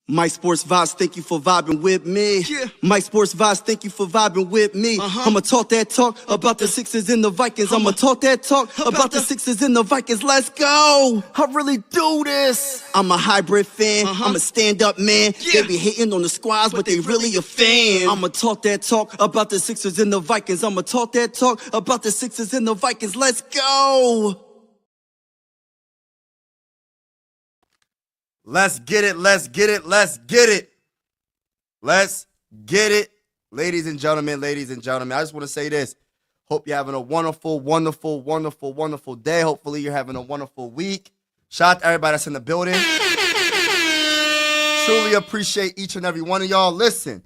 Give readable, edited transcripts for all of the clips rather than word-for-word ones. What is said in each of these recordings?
My Sports Vibes, thank you for vibing with me. Yeah. My Sports Vibes, thank you for vibing with me. I'ma talk that talk about the Sixers and the Vikings. I'ma talk that talk about the Sixers and the Vikings. Let's go. I really do this. I'm a hybrid fan. I'm a stand-up man. Yeah. They be hating on the squads, but they really a fan. I'ma talk that talk about the Sixers and the Vikings. I'ma talk that talk about the Sixers and the Vikings. Let's go. Let's get it. Let's get it. Let's get it. Let's get it. Ladies and gentlemen, I just want to say this. Hope you're having a wonderful, wonderful, wonderful, wonderful day. Hopefully you're having a wonderful week. Shout out to everybody that's in the building. Truly appreciate each and every one of y'all. Listen,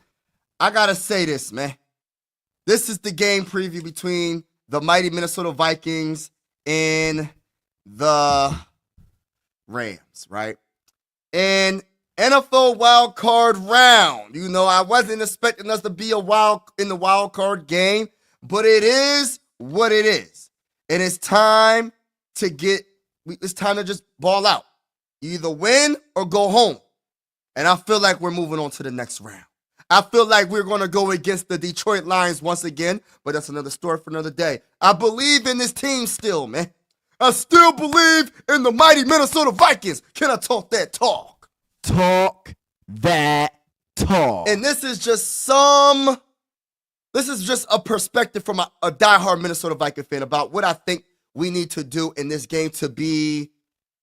I got to say this, man. This is the game preview between the mighty Minnesota Vikings and the Rams, right? And NFL wild card round. You know, I wasn't expecting us to be in the wild card game, but it is what it is. And it's time to just ball out. You either win or go home. And I feel like we're moving on to the next round. I feel like we're going to go against the Detroit Lions once again, but that's another story for another day. I believe in this team still, man. I still believe in the mighty Minnesota Vikings. Can I talk that talk? Talk that talk. And this is just a perspective from a diehard Minnesota Viking fan about what I think we need to do in this game to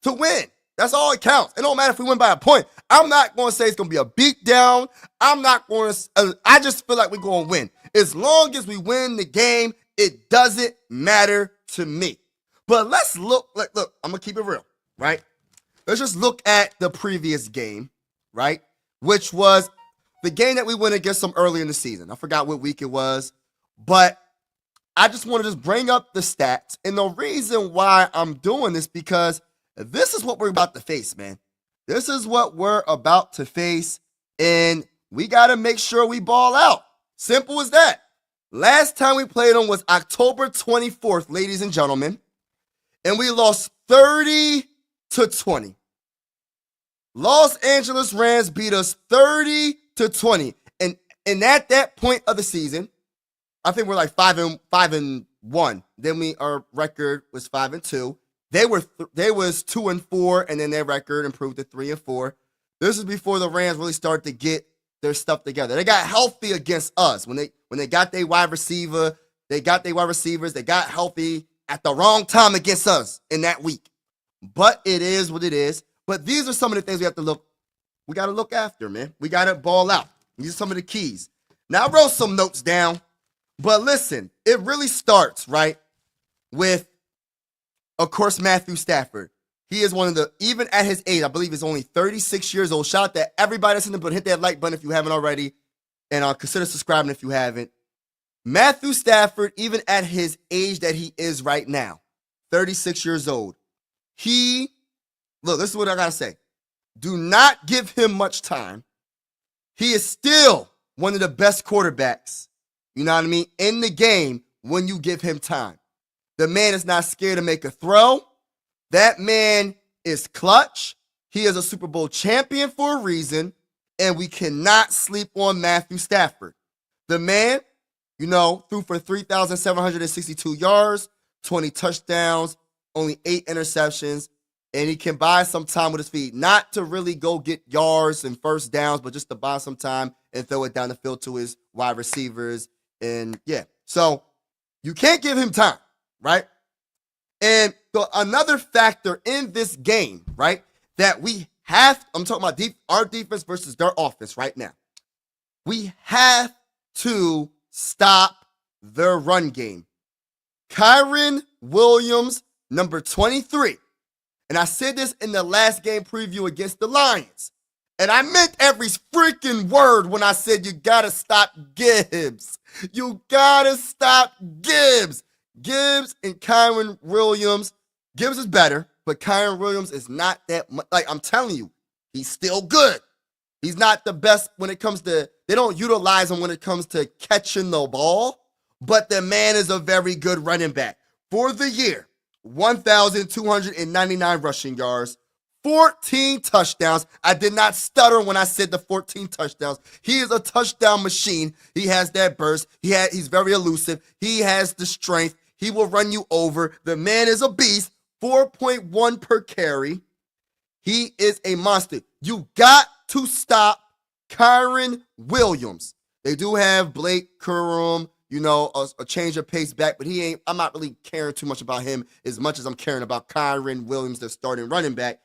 win. That's all it counts. It don't matter if we win by a point. I'm not going to say it's going to be a beatdown. I just feel like we're going to win. As long as we win the game, it doesn't matter to me. But let's look, I'm going to keep it real, right? Let's just look at the previous game, right? Which was the game that we went against them early in the season. I forgot what week it was, but I just want to bring up the stats. And the reason why I'm doing this because this is what we're about to face, man. This is what we're about to face, and we got to make sure we ball out. Simple as that. Last time we played them was October 24th, ladies and gentlemen. And we lost 30-20. Los Angeles Rams beat us 30-20. And at that point of the season, I think we're like 5-1. Then our record was 5-2. They was 2-4, and then their record improved to 3-4. This is before the Rams really started to get their stuff together. They got healthy against us when they got their wide receiver. They got their wide receivers. They got healthy at the wrong time against us in that week. But it is what it is. But these are some of the things we got to look after, man. We got to ball out. These are some of the keys. Now, I wrote some notes down. But listen, it really starts, right, with, of course, Matthew Stafford. He is one of even at his age, I believe he's only 36 years old. Shout out to everybody that's in the building. Hit that like button if you haven't already. And consider subscribing if you haven't. Matthew Stafford, even at his age that he is right now, 36 years old, this is what I got to say. Do not give him much time. He is still one of the best quarterbacks, you know what I mean, in the game when you give him time. The man is not scared to make a throw. That man is clutch. He is a Super Bowl champion for a reason, and we cannot sleep on Matthew Stafford. The man, threw for 3,762 yards, 20 touchdowns, only 8 interceptions, and he can buy some time with his feet. Not to really go get yards and first downs, but just to buy some time and throw it down the field to his wide receivers. And, yeah, so you can't give him time, right? And another factor in this game, right, that I'm talking about our defense versus their offense right now. We have to stop their run game. Kyren Williams, number 23. And I said this in the last game preview against the Lions. And I meant every freaking word when I said you got to stop Gibbs. You got to stop Gibbs. Gibbs and Kyren Williams. Gibbs is better, but Kyren Williams is not that much. Like, I'm telling you, he's still good. He's not the best when it comes to, they don't utilize him when it comes to catching the ball, but the man is a very good running back. For the year, 1,299 rushing yards, 14 touchdowns. I did not stutter when I said the 14 touchdowns. He is a touchdown machine. He has that burst. He's very elusive. He has the strength. He will run you over. The man is a beast. 4.1 per carry. He is a monster. You got to stop Kyren Williams. They do have Blake Corum, a change of pace back, but I'm not really caring too much about him as much as I'm caring about Kyren Williams, the starting running back.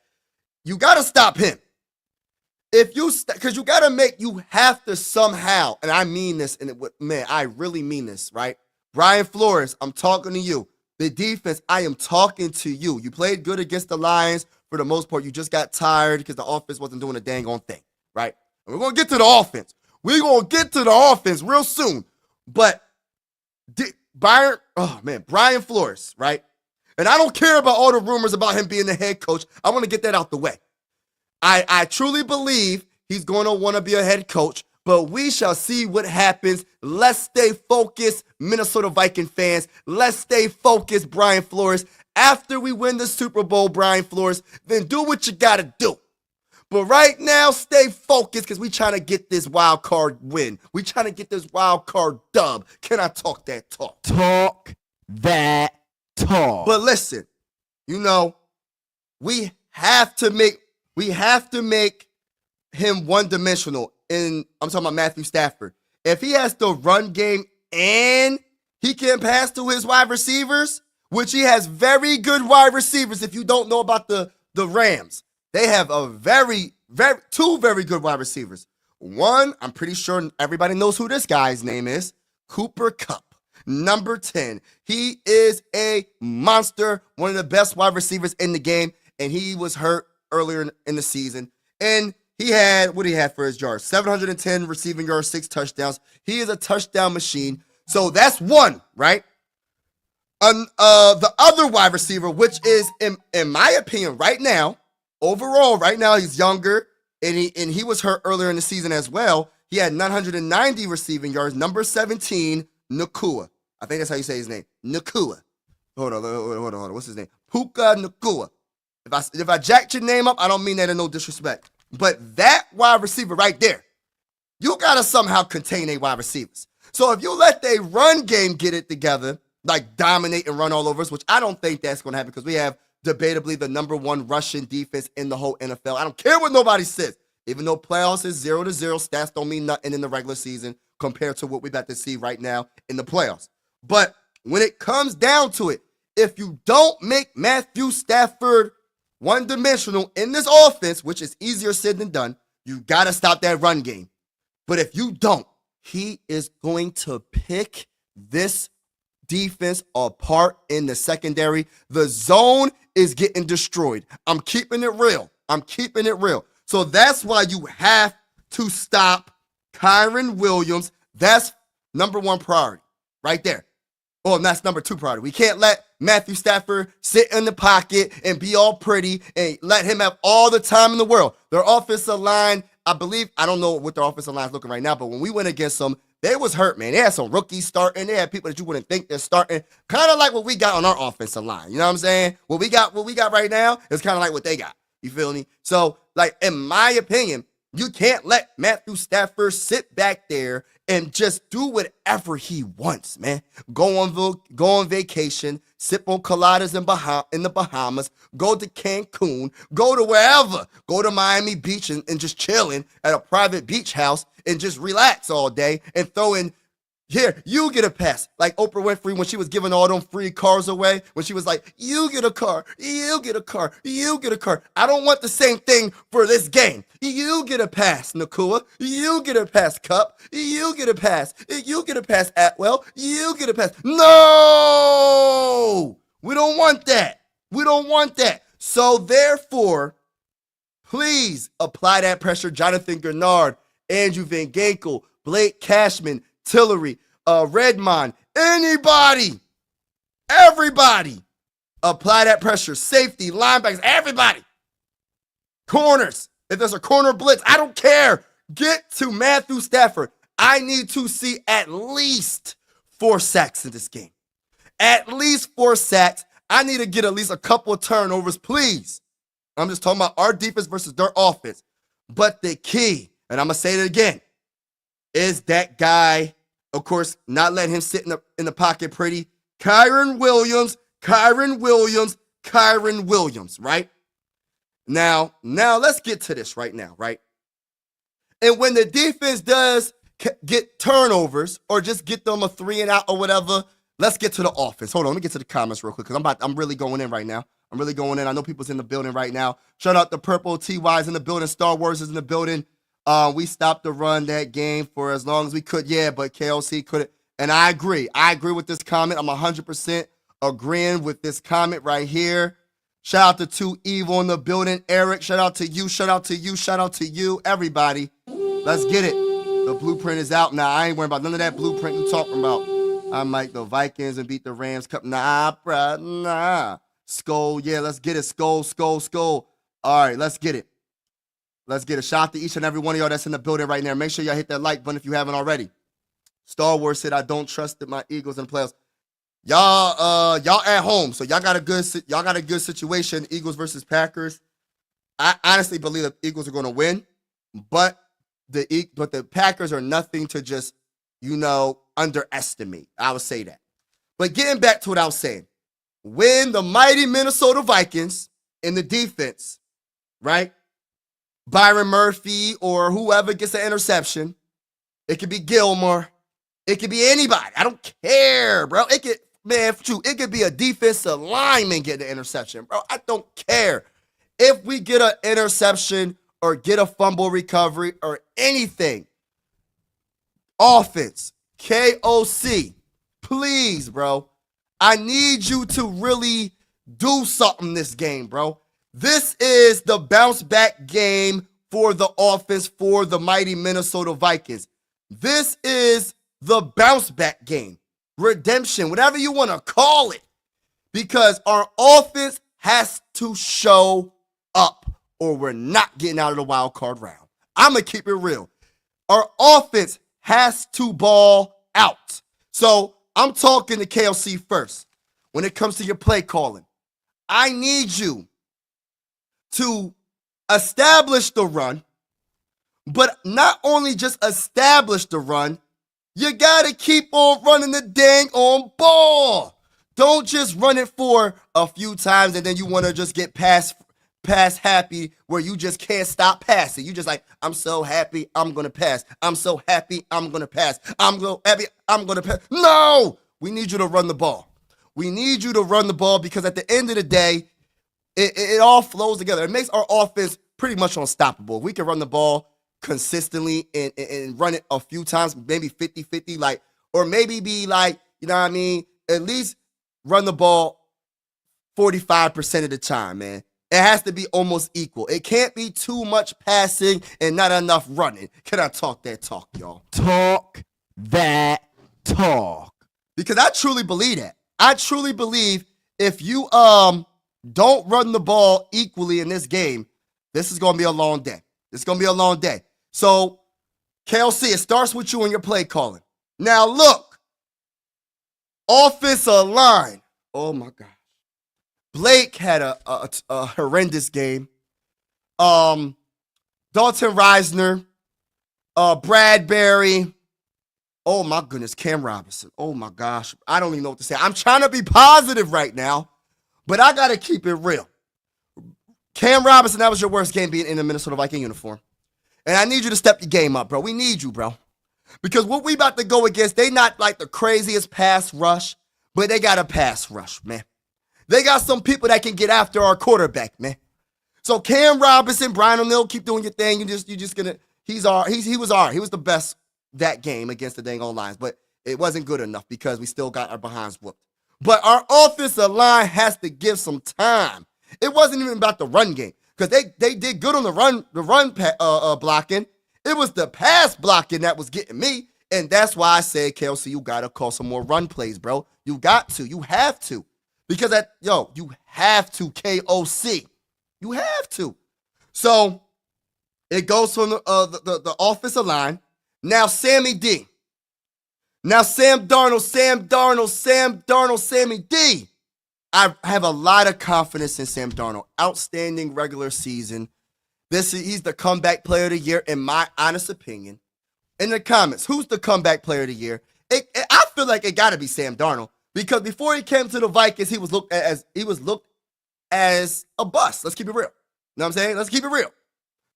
You got to stop him. Because you have to somehow, and I mean this, I really mean this, right? Brian Flores, I'm talking to you. The defense, I am talking to you. You played good against the Lions for the most part. You just got tired because the offense wasn't doing a dang on thing, right? And we're going to get to the offense. We're going to get to the offense real soon. But Brian Flores, right? And I don't care about all the rumors about him being the head coach. I want to get that out the way. I truly believe he's going to want to be a head coach, but we shall see what happens. Let's stay focused, Minnesota Viking fans. Let's stay focused, Brian Flores. After we win the Super Bowl, Brian Flores, then do what you got to do. But right now, stay focused because we trying to get this wild card win. We trying to get this wild card dub. Can I talk that talk? Talk that talk. But listen, we have to make him one-dimensional. I'm talking about Matthew Stafford. If he has the run game and he can pass to his wide receivers, which he has very good wide receivers. If you don't know about the Rams, they have two very good wide receivers. One, I'm pretty sure everybody knows who this guy's name is, Cooper Kupp, number 10. He is a monster, one of the best wide receivers in the game, and he was hurt earlier in the season. And he had for his yards? 710 receiving yards, 6 touchdowns. He is a touchdown machine. So that's one, right? The other wide receiver, which is, in my opinion, overall, right now, he's younger, and he was hurt earlier in the season as well. He had 990 receiving yards, number 17, Nacua. I think that's how you say his name, Nacua. Hold on. What's his name? Puka Nacua. If I jacked your name up, I don't mean that in no disrespect. But that wide receiver right there, you got to somehow contain a wide receivers. So if you let the run game get it together, like dominate and run all over us, which I don't think that's going to happen because we have debatably the number 1 rushing defense in the whole NFL. I don't care what nobody says. Even though playoffs is 0-0, stats don't mean nothing in the regular season compared to what we're about to see right now in the playoffs. But when it comes down to it, if you don't make Matthew Stafford one-dimensional in this offense, which is easier said than done, you got to stop that run game. But if you don't, he is going to pick this defense apart in the secondary. The zone is getting destroyed. I'm keeping it real. So that's why you have to stop Kyren Williams. That's number 1 priority right there. Oh, and that's number 2 priority. We can't let Matthew Stafford sit in the pocket and be all pretty and let him have all the time in the world. Their offensive line, I don't know what their offensive line is looking right now, but when we went against them, they was hurt, man. They had some rookies starting. They had people that you wouldn't think they're starting. Kind of like what we got on our offensive line. You know what I'm saying? What we got right now is kind of like what they got. You feel me? So, in my opinion, you can't let Matthew Stafford sit back there and just do whatever he wants, man. Go on vacation, sip on coladas in the Bahamas, go to Cancun, go to wherever, go to Miami Beach and just chilling at a private beach house and just relax all day and throw in, here, you get a pass. Like Oprah Winfrey when she was giving all them free cars away, when she was like, you get a car, you get a car, you get a car. I don't want the same thing for this game. You get a pass, Nacua. You get a pass, Cup. You get a pass. You get a pass, Atwell. You get a pass. No! We don't want that. So therefore, please apply that pressure. Jonathan Gennard, Andrew Van Ginkel, Blake Cashman, Tillery, Redmond, everybody, apply that pressure. Safety, linebackers, everybody. Corners, if there's a corner blitz, I don't care. Get to Matthew Stafford. I need to see at least 4 sacks in this game. At least 4 sacks. I need to get at least a couple of turnovers, please. I'm just talking about our defense versus their offense. But the key, and I'm going to say it again, is that guy, of course, not letting him sit in the pocket pretty. Kyren Williams, right? Now let's get to this right now, right? And when the defense does get turnovers or just get them a 3 and out or whatever, let's get to the offense. Hold on, let me get to the comments real quick because I'm really going in right now. I'm really going in. I know people's in the building right now. Shout out to Purple, TY's in the building, Star Wars is in the building. We stopped the run that game for as long as we could. Yeah, but KLC couldn't. And I agree. I agree with this comment. I'm 100% agreeing with this comment right here. Shout out to Two Evil in the building. Eric, shout out to you. Shout out to you. Shout out to you. Everybody, let's get it. The blueprint is out now. I ain't worrying about none of that blueprint you talking about. I might the Vikings and beat the Rams. Nah, bruh, nah. Skull, yeah, let's get it. Skull. All right, let's get it. Let's get a shout out to each and every one of y'all that's in the building right now. Make sure y'all hit that like button if you haven't already. Star Wars said, I don't trust my Eagles in the playoffs. Y'all at home, so y'all got a good situation. Eagles versus Packers. I honestly believe the Eagles are going to win, but the Packers are nothing to just underestimate. I would say that. But getting back to what I was saying, when the mighty Minnesota Vikings in the defense, right? Byron Murphy or whoever gets an interception. It could be Gilmore. It could be anybody. I don't care, bro. It could be a defensive lineman getting an interception, bro. I don't care. If we get an interception or get a fumble recovery or anything, offense, KOC, please, bro. I need you to really do something this game, bro. This is the bounce back game for the offense for the mighty Minnesota Vikings. This is the bounce back game, redemption, whatever you want to call it, because our offense has to show up or we're not getting out of the wild card round. I'm going to keep it real. Our offense has to ball out. So I'm talking to KLC first. When it comes to your play calling, I need you to establish the run, but not only just establish the run, you got to keep on running the dang on ball. Don't just run it for a few times and then you want to just get pass happy where you just can't stop passing. You just like, I'm so happy, I'm going to pass. I'm so happy, I'm going to pass. I'm so happy, I'm going to pass. No! We need you to run the ball. We need you to run the ball because at the end of the day, it all flows together. It makes our offense pretty much unstoppable. We can run the ball consistently and run it a few times, maybe 50-50, or maybe be like, you know what I mean? At least run the ball 45% of the time, man. It has to be almost equal. It can't be too much passing and not enough running. Can I talk that talk, y'all? Talk that talk. Because I truly believe that. I truly believe if you don't run the ball equally in this game, this is going to be a long day. It's going to be a long day. So, KLC, it starts with you and your play calling. Now, look. Offensive line. Oh, my gosh. Blake had a horrendous game. Dalton Reisner. Bradbury. Oh, my goodness. Cam Robinson. Oh, my gosh. I don't even know what to say. I'm trying to be positive right now, but I got to keep it real. Cam Robinson, that was your worst game being in the Minnesota Viking uniform. And I need you to step your game up, bro. We need you, bro. Because what we about to go against, they not like the craziest pass rush, but they got a pass rush, man. They got some people that can get after our quarterback, man. So Cam Robinson, Brian O'Neill, keep doing your thing. He was the best that game against the dang old Lions, but it wasn't good enough because we still got our behinds whooped. But our offensive line has to give some time. It wasn't even about the run game because they did good on the run blocking. It was the pass blocking that was getting me, and that's why I said, KLC, you gotta call some more run plays, bro. You got to, you have to, because you have to, KOC, you have to. So it goes from the offensive line. Now Sammy D. Now Sam Darnold, Sammy D. I have a lot of confidence in Sam Darnold. Outstanding regular season. He's the comeback player of the year, in my honest opinion. In the comments, who's the comeback player of the year? I feel like it got to be Sam Darnold, because before he came to the Vikings, he was looked as a bust. Let's keep it real. You know what I'm saying? Let's keep it real.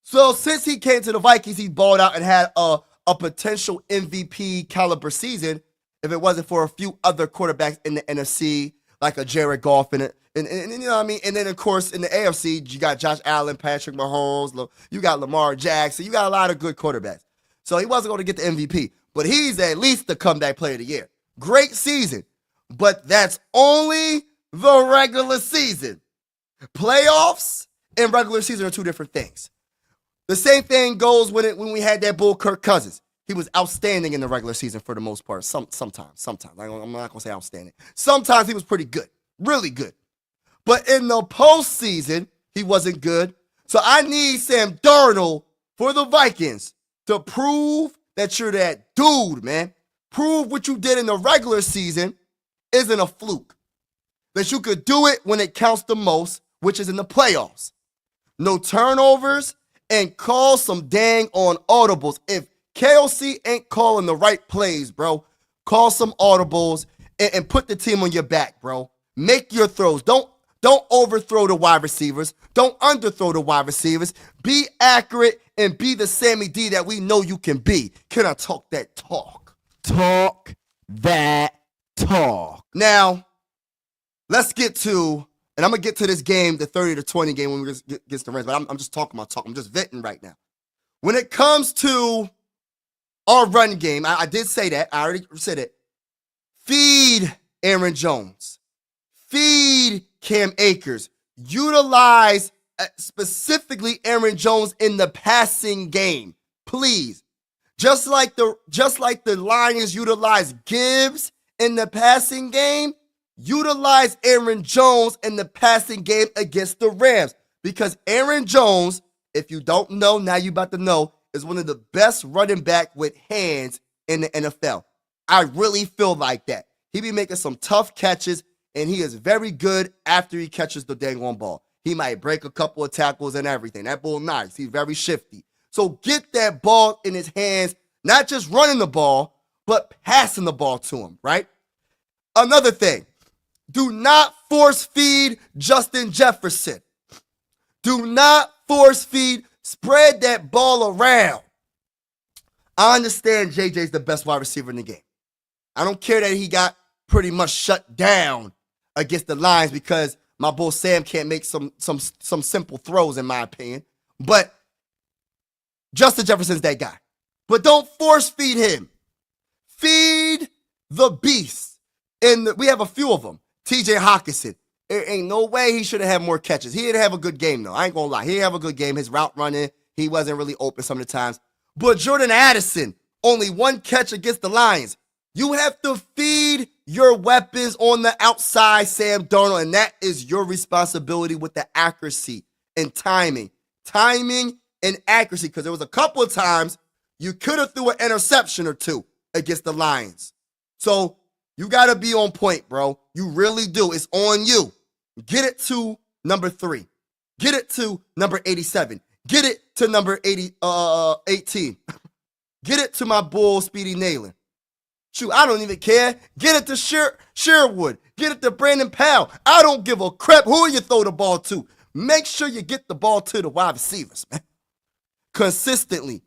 So since he came to the Vikings, he balled out and had a potential MVP caliber season if it wasn't for a few other quarterbacks in the NFC, like a Jared Goff and you know what I mean? And then, of course, in the AFC, you got Josh Allen, Patrick Mahomes, you got Lamar Jackson. You got a lot of good quarterbacks. So he wasn't going to get the MVP, but he's at least the comeback player of the year. Great season, but that's only the regular season. Playoffs and regular season are two different things. The same thing goes when we had that bull Kirk Cousins. He was outstanding in the regular season for the most part. Sometimes. I'm not going to say outstanding. Sometimes he was pretty good, really good. But in the postseason, he wasn't good. So I need Sam Darnold for the Vikings to prove that you're that dude, man. Prove what you did in the regular season isn't a fluke. That you could do it when it counts the most, which is in the playoffs. No turnovers, and call some dang on audibles. If KOC ain't calling the right plays, bro, call some audibles and put the team on your back, bro. Make your throws. Don't overthrow the wide receivers. Don't underthrow the wide receivers. Be accurate and be the Sammy D that we know you can be. Can I talk that talk? Talk that talk. Now, let's get to, and I'm going to get to this game, the 30-20 game when we get to the Rams, but I'm just talking my talk. I'm just venting right now. When it comes to our run game, I did say that. I already said it. Feed Aaron Jones. Feed Cam Akers. Utilize specifically Aaron Jones in the passing game, please. Just like the Lions utilize Gibbs in the passing game, utilize Aaron Jones in the passing game against the Rams. Because Aaron Jones, if you don't know, now you about to know, is one of the best running back with hands in the NFL. I really feel like that. He be making some tough catches, and he is very good after he catches the dang on ball. He might break a couple of tackles and everything. That bull nice. He's very shifty. So get that ball in his hands, not just running the ball, but passing the ball to him, right? Another thing, do not force feed Justin Jefferson. Do not force feed. Spread that ball around. I understand JJ's the best wide receiver in the game. I don't care that he got pretty much shut down against the Lions because my bull Sam can't make some simple throws, in my opinion. But Justin Jefferson's that guy. But don't force feed him. Feed the beast. And we have a few of them. TJ Hawkinson. There ain't no way he should have had more catches. He didn't have a good game, though. I ain't gonna lie. He didn't have a good game. His route running, he wasn't really open some of the times. But Jordan Addison, only one catch against the Lions. You have to feed your weapons on the outside, Sam Darnold, and that is your responsibility with the accuracy and timing. Timing and accuracy, because there was a couple of times you could have threw an interception or two against the Lions. So you got to be on point, bro. You really do. It's on you. Get it to number 3. Get it to number 87. Get it to number 18. Get it to my bull, Speedy Nayland. Shoot, I don't even care. Get it to Sherwood. Get it to Brandon Powell. I don't give a crap who you throw the ball to. Make sure you get the ball to the wide receivers, man. Consistently.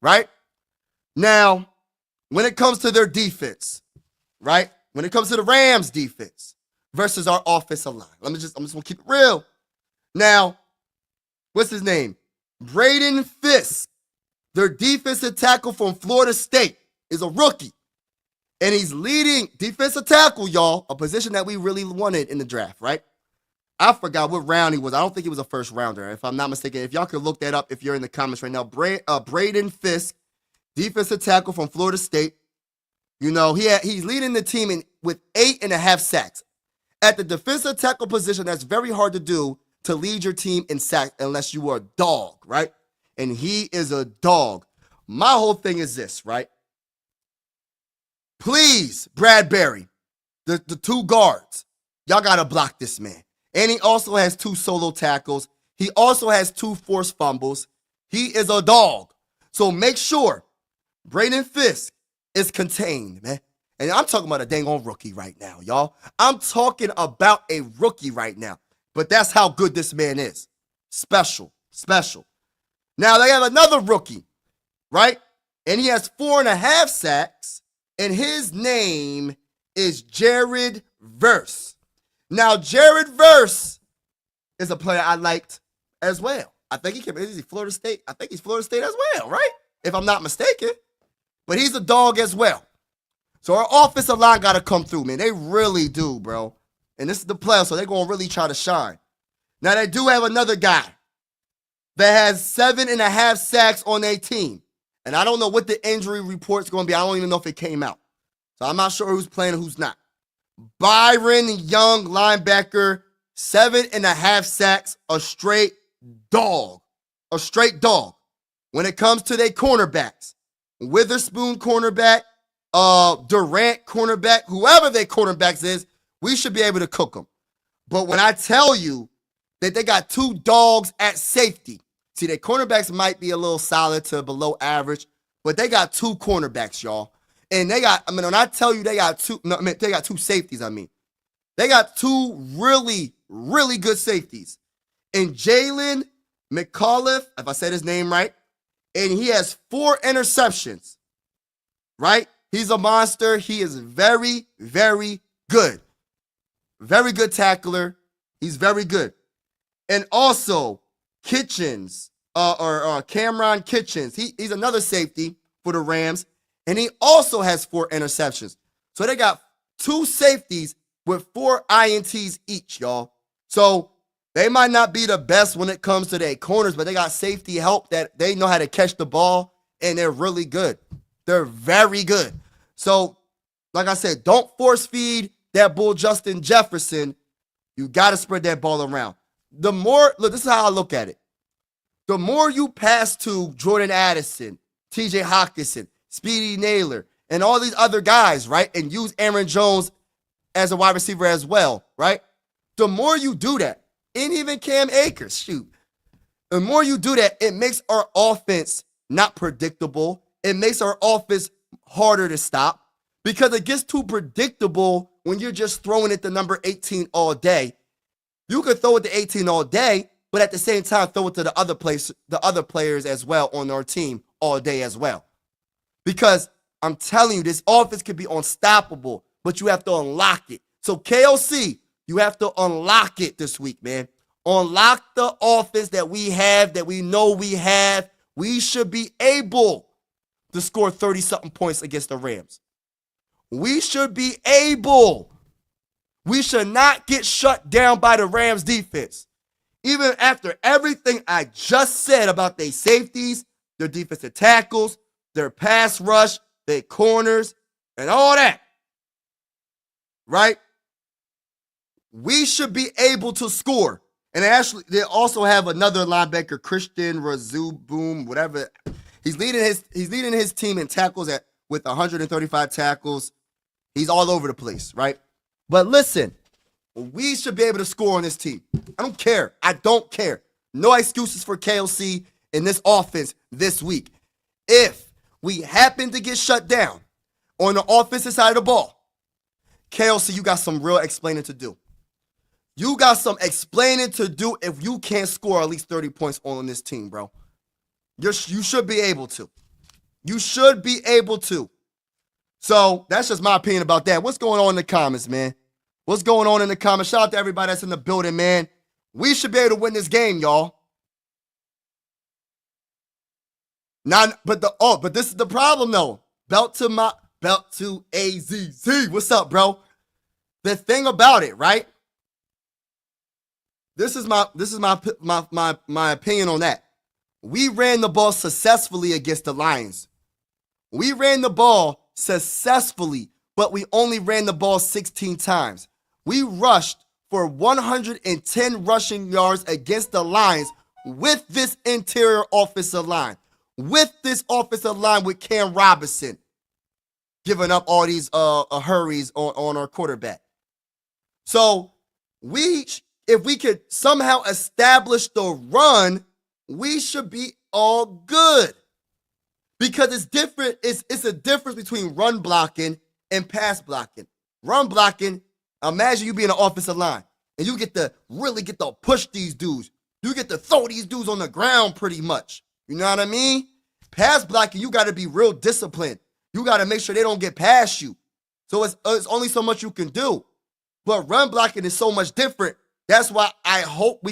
Right? Now, when it comes to their defense, right? When it comes to the Rams defense versus our offensive line, I'm just gonna keep it real. Now, what's his name? Braden Fisk, their defensive tackle from Florida State, is a rookie. And he's leading defensive tackle, y'all, a position that we really wanted in the draft, right? I forgot what round he was. I don't think he was a first rounder, if I'm not mistaken. If y'all could look that up if you're in the comments right now. Braden Fisk, defensive tackle from Florida State. You know, he's leading the team with 8.5 sacks. At the defensive tackle position, that's very hard to do, to lead your team in sacks unless you are a dog, right? And he is a dog. My whole thing is this, right? Please, Bradbury, the two guards, Y'all got to block this man. And he also has 2 solo tackles. He also has 2 forced fumbles. He is a dog. So make sure Braden Fisk is contained, man. And I'm talking about a dang on rookie right now, y'all. I'm talking about a rookie right now. But that's how good this man is. Special. Now they have another rookie, right? And he has 4.5 sacks. And his name is Jared Verse. Now, Jared Verse is a player I liked as well. I think is he Florida State? I think he's Florida State as well, right? If I'm not mistaken. But he's a dog as well. So our offensive line got to come through, man. They really do, bro. And this is the playoffs, so they're going to really try to shine. Now, they do have another guy that has 7.5 sacks on their team. And I don't know what the injury report's going to be. I don't even know if it came out. So I'm not sure who's playing and who's not. Byron Young, linebacker, 7.5 sacks, a straight dog. A straight dog. When it comes to their cornerbacks, Witherspoon cornerback, Durant cornerback, whoever their cornerbacks is, we should be able to cook them. But when I tell you that they got 2 dogs at safety, see, their cornerbacks might be a little solid to below average, but they got 2 cornerbacks, y'all. And they got, when I tell you they got 2 safeties, They got 2 really, really good safeties. And Jalen McAuliffe, if I said his name right, and he has 4 interceptions, right? He's a monster. He is very, very good. Very good tackler. He's very good. And also, Kitchens, Cameron Kitchens, he's another safety for the Rams, and he also has 4 interceptions. So they got 2 safeties with 4 INTs each, y'all. So they might not be the best when it comes to their corners, but they got safety help that they know how to catch the ball, and they're really good. They're very good. So, like I said, don't force feed that bull Justin Jefferson. You got to spread that ball around. This is how I look at it. The more you pass to Jordan Addison, TJ Hawkinson, Speedy Naylor, and all these other guys, right, and use Aaron Jones as a wide receiver as well, right? The more you do that, and even Cam Akers, shoot. The more you do that, it makes our offense not predictable. It makes our offense harder to stop because it gets too predictable when you're just throwing it to number 18 all day. You could throw it to 18 all day, but at the same time, throw it to the other players as well on our team all day as well. Because I'm telling you, this offense could be unstoppable, but you have to unlock it. So KOC, you have to unlock it this week, man. Unlock the offense that we have, that we know we have. We should be able to score 30-something points against the Rams. We should be able. We should not get shut down by the Rams defense. Even after everything I just said about their safeties, their defensive tackles, their pass rush, their corners, and all that, right? We should be able to score. And they also have another linebacker, Christian Razuboom, whatever. He's leading his team in tackles with 135 tackles. He's all over the place, right? But listen, we should be able to score on this team. I don't care. No excuses for KOC in this offense this week. If we happen to get shut down on the offensive side of the ball, KOC, you got some real explaining to do. You got some explaining to do if you can't score at least 30 points on this team, bro. You should be able to. You should be able to. So that's just my opinion about that. What's going on in the comments, man? What's going on in the comments? Shout out to everybody that's in the building, man. We should be able to win this game, y'all. But this is the problem, though. Belt to AZZ. What's up, bro? The thing about it, right? This is my opinion on that. We ran the ball successfully against the Lions. We ran the ball successfully, but we only ran the ball 16 times. We rushed for 110 rushing yards against the Lions with this interior offensive line. With this offensive line with Cam Robinson giving up all these hurries on our quarterback. So if we could somehow establish the run, we should be all good. Because it's different. It's a difference between run blocking and pass blocking. Run blocking, imagine you being an offensive line and you get to really push these dudes. You get to throw these dudes on the ground pretty much. You know what I mean? Pass blocking, you got to be real disciplined. You got to make sure they don't get past you. So it's only so much you can do. But run blocking is so much different. That's why I hope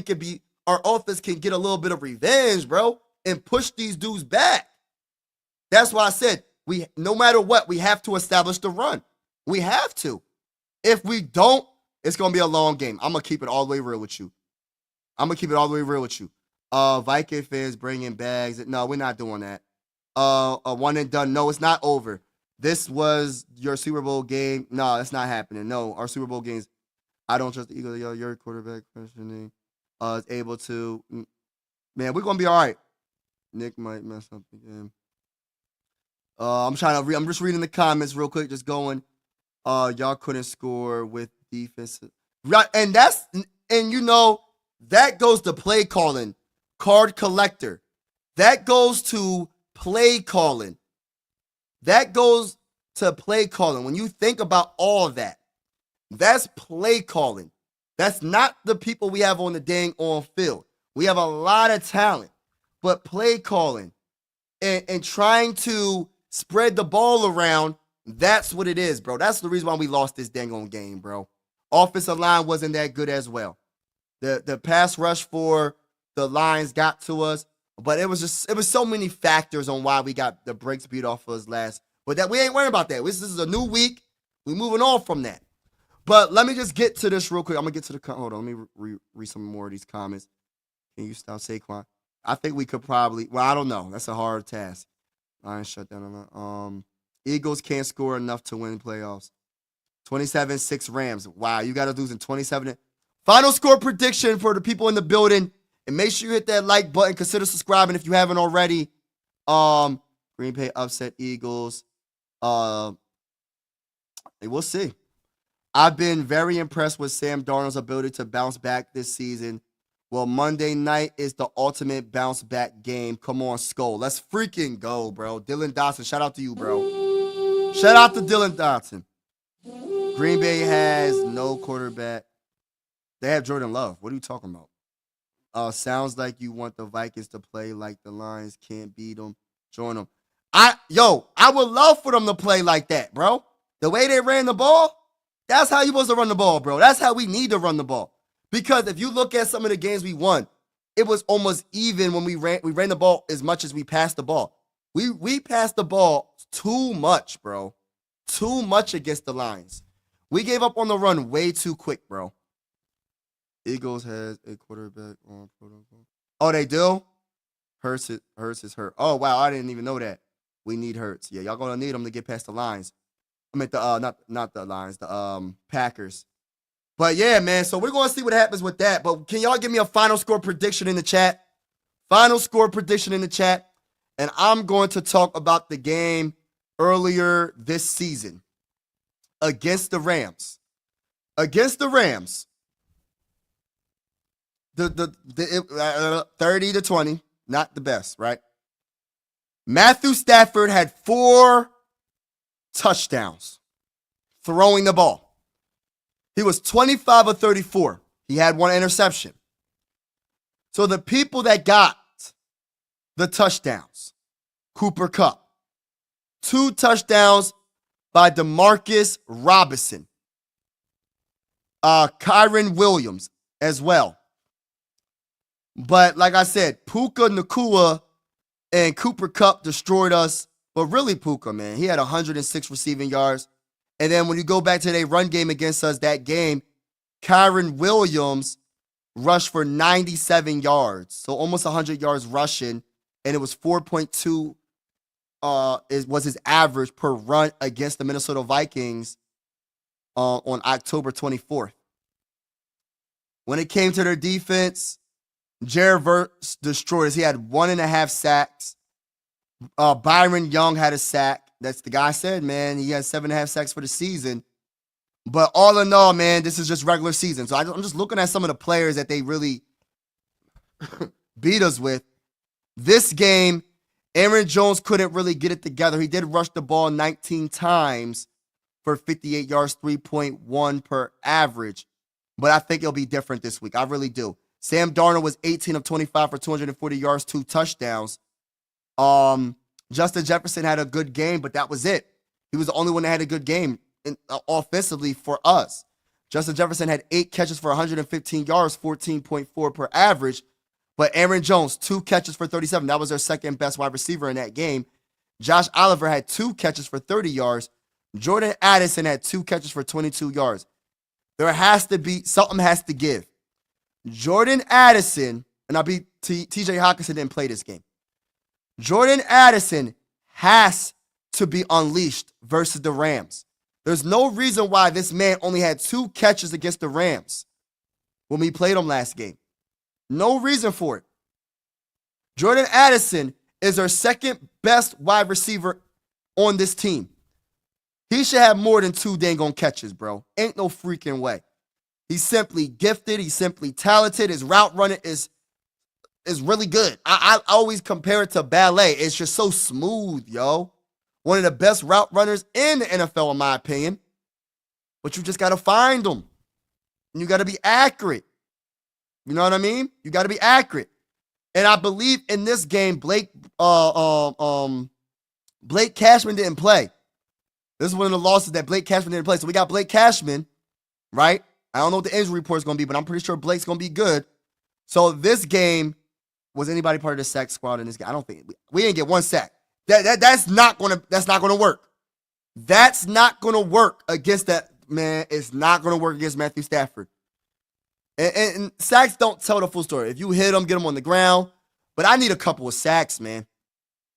our offense can get a little bit of revenge, bro, and push these dudes back. That's why I said, no matter what, we have to establish the run. We have to. If we don't, it's going to be a long game. I'm going to keep it all the way real with you. Viking fans bringing bags. No, we're not doing that. A one and done. No, it's not over. This was your Super Bowl game. No, that's not happening. No, our Super Bowl games. I don't trust the Eagles. Yo, your quarterback questioning is able to. Man, we're going to be all right. Nick might mess up again. I'm just reading the comments real quick, just going. Y'all couldn't score with defense. Right, and that goes to play calling, card collector. That goes to play calling. When you think about all of that, that's play calling. That's not the people we have on the dang on field. We have a lot of talent, but play calling and trying to spread the ball around, that's what it is, bro. That's the reason why we lost this dang on game, bro. Offensive line wasn't that good as well. The pass rush for the Lions got to us, but it was so many factors on why we got the brakes beat off of us last. But that we ain't worrying about that. This is a new week. We're moving on from that. But let me just get to this real quick. I'm going to get to the hold on. Let me read some more of these comments. Can you stop Saquon? I think we could probably, I don't know. That's a hard task. Lions shut down. Eagles can't score enough to win playoffs. 27-6 Rams. Wow, you got to lose in 27. Final score prediction for the people in the building. And make sure you hit that like button. Consider subscribing if you haven't already. Green Bay upset Eagles. We'll see. I've been very impressed with Sam Darnold's ability to bounce back this season. Well, Monday night is the ultimate bounce back game. Come on, Skull. Let's freaking go, bro. Dylan Dotson, shout out to you, bro. Shout out to Dylan Dotson. Green Bay has no quarterback. They have Jordan Love. What are you talking about? Sounds like you want the Vikings to play like the Lions. Can't beat them. Join them. I would love for them to play like that, bro. The way they ran the ball, that's how you're supposed to run the ball, bro. That's how we need to run the ball. Because if you look at some of the games we won, it was almost even when we ran the ball as much as we passed the ball. We passed the ball too much, bro. Too much against the Lions. We gave up on the run way too quick, bro. Eagles has a quarterback on protocol. Oh, they do? Hurts is hurt. Oh, wow, I didn't even know that. We need Hurts. Yeah, y'all gonna need him to get past the Lions. I mean, not the Lions, the Packers. But yeah, man, so we're going to see what happens with that. But can y'all give me a final score prediction in the chat? Final score prediction in the chat. And I'm going to talk about the game earlier this season against the Rams. Against the Rams. The 30-20, not the best, right? Matthew Stafford had 4 touchdowns throwing the ball. He was 25 of 34. He had 1 interception. So the people that got the touchdowns, Cooper Kupp, 2 touchdowns by DeMarcus Robinson, Kyron Williams as well. But like I said, Puka Nacua and Cooper Kupp destroyed us. But really Puka, man, he had 106 receiving yards. And then when you go back to their run game against us that game, Kyron Williams rushed for 97 yards. So almost 100 yards rushing. And it was 4.2 was his average per run against the Minnesota Vikings on October 24th. When it came to their defense, Jared Verse destroyed us. He had 1.5 sacks. Byron Young had a sack. That's the guy I said, man. He had 7.5 sacks for the season. But all in all, man, this is just regular season. So I'm just looking at some of the players that they really beat us with. This game, Aaron Jones couldn't really get it together. He did rush the ball 19 times for 58 yards, 3.1 per average. But I think it'll be different this week. I really do. Sam Darnold was 18 of 25 for 240 yards, 2 touchdowns. Justin Jefferson had a good game, but that was it. He was the only one that had a good game offensively for us. Justin Jefferson had 8 catches for 115 yards, 14.4 per average. But Aaron Jones, 2 catches for 37. That was their second best wide receiver in that game. Josh Oliver had 2 catches for 30 yards. Jordan Addison had 2 catches for 22 yards. There has to be, something has to give. Jordan Addison, and TJ Hawkinson didn't play this game. Jordan Addison has to be unleashed versus the Rams. There's no reason why this man only had 2 catches against the Rams when we played him last game. No reason for it. Jordan Addison is our second best wide receiver on this team. He should have more than 2 dang on catches, bro. Ain't no freaking way. He's simply gifted. He's simply talented. His route running is really good. I always compare it to ballet. It's just so smooth, yo. One of the best route runners in the NFL, in my opinion. But you just got to find them. And you got to be accurate. You know what I mean? You got to be accurate. And I believe in this game, Blake Cashman didn't play. This is one of the losses that Blake Cashman didn't play. So we got Blake Cashman, right? I don't know what the injury report is going to be, but I'm pretty sure Blake's going to be good. So this game, was anybody part of the sack squad in this game? I don't think we didn't get 1 sack. That's not going to work. That's not going to work against that man. It's not going to work against Matthew Stafford. And sacks don't tell the full story. If you hit him, get him on the ground. But I need a couple of sacks, man.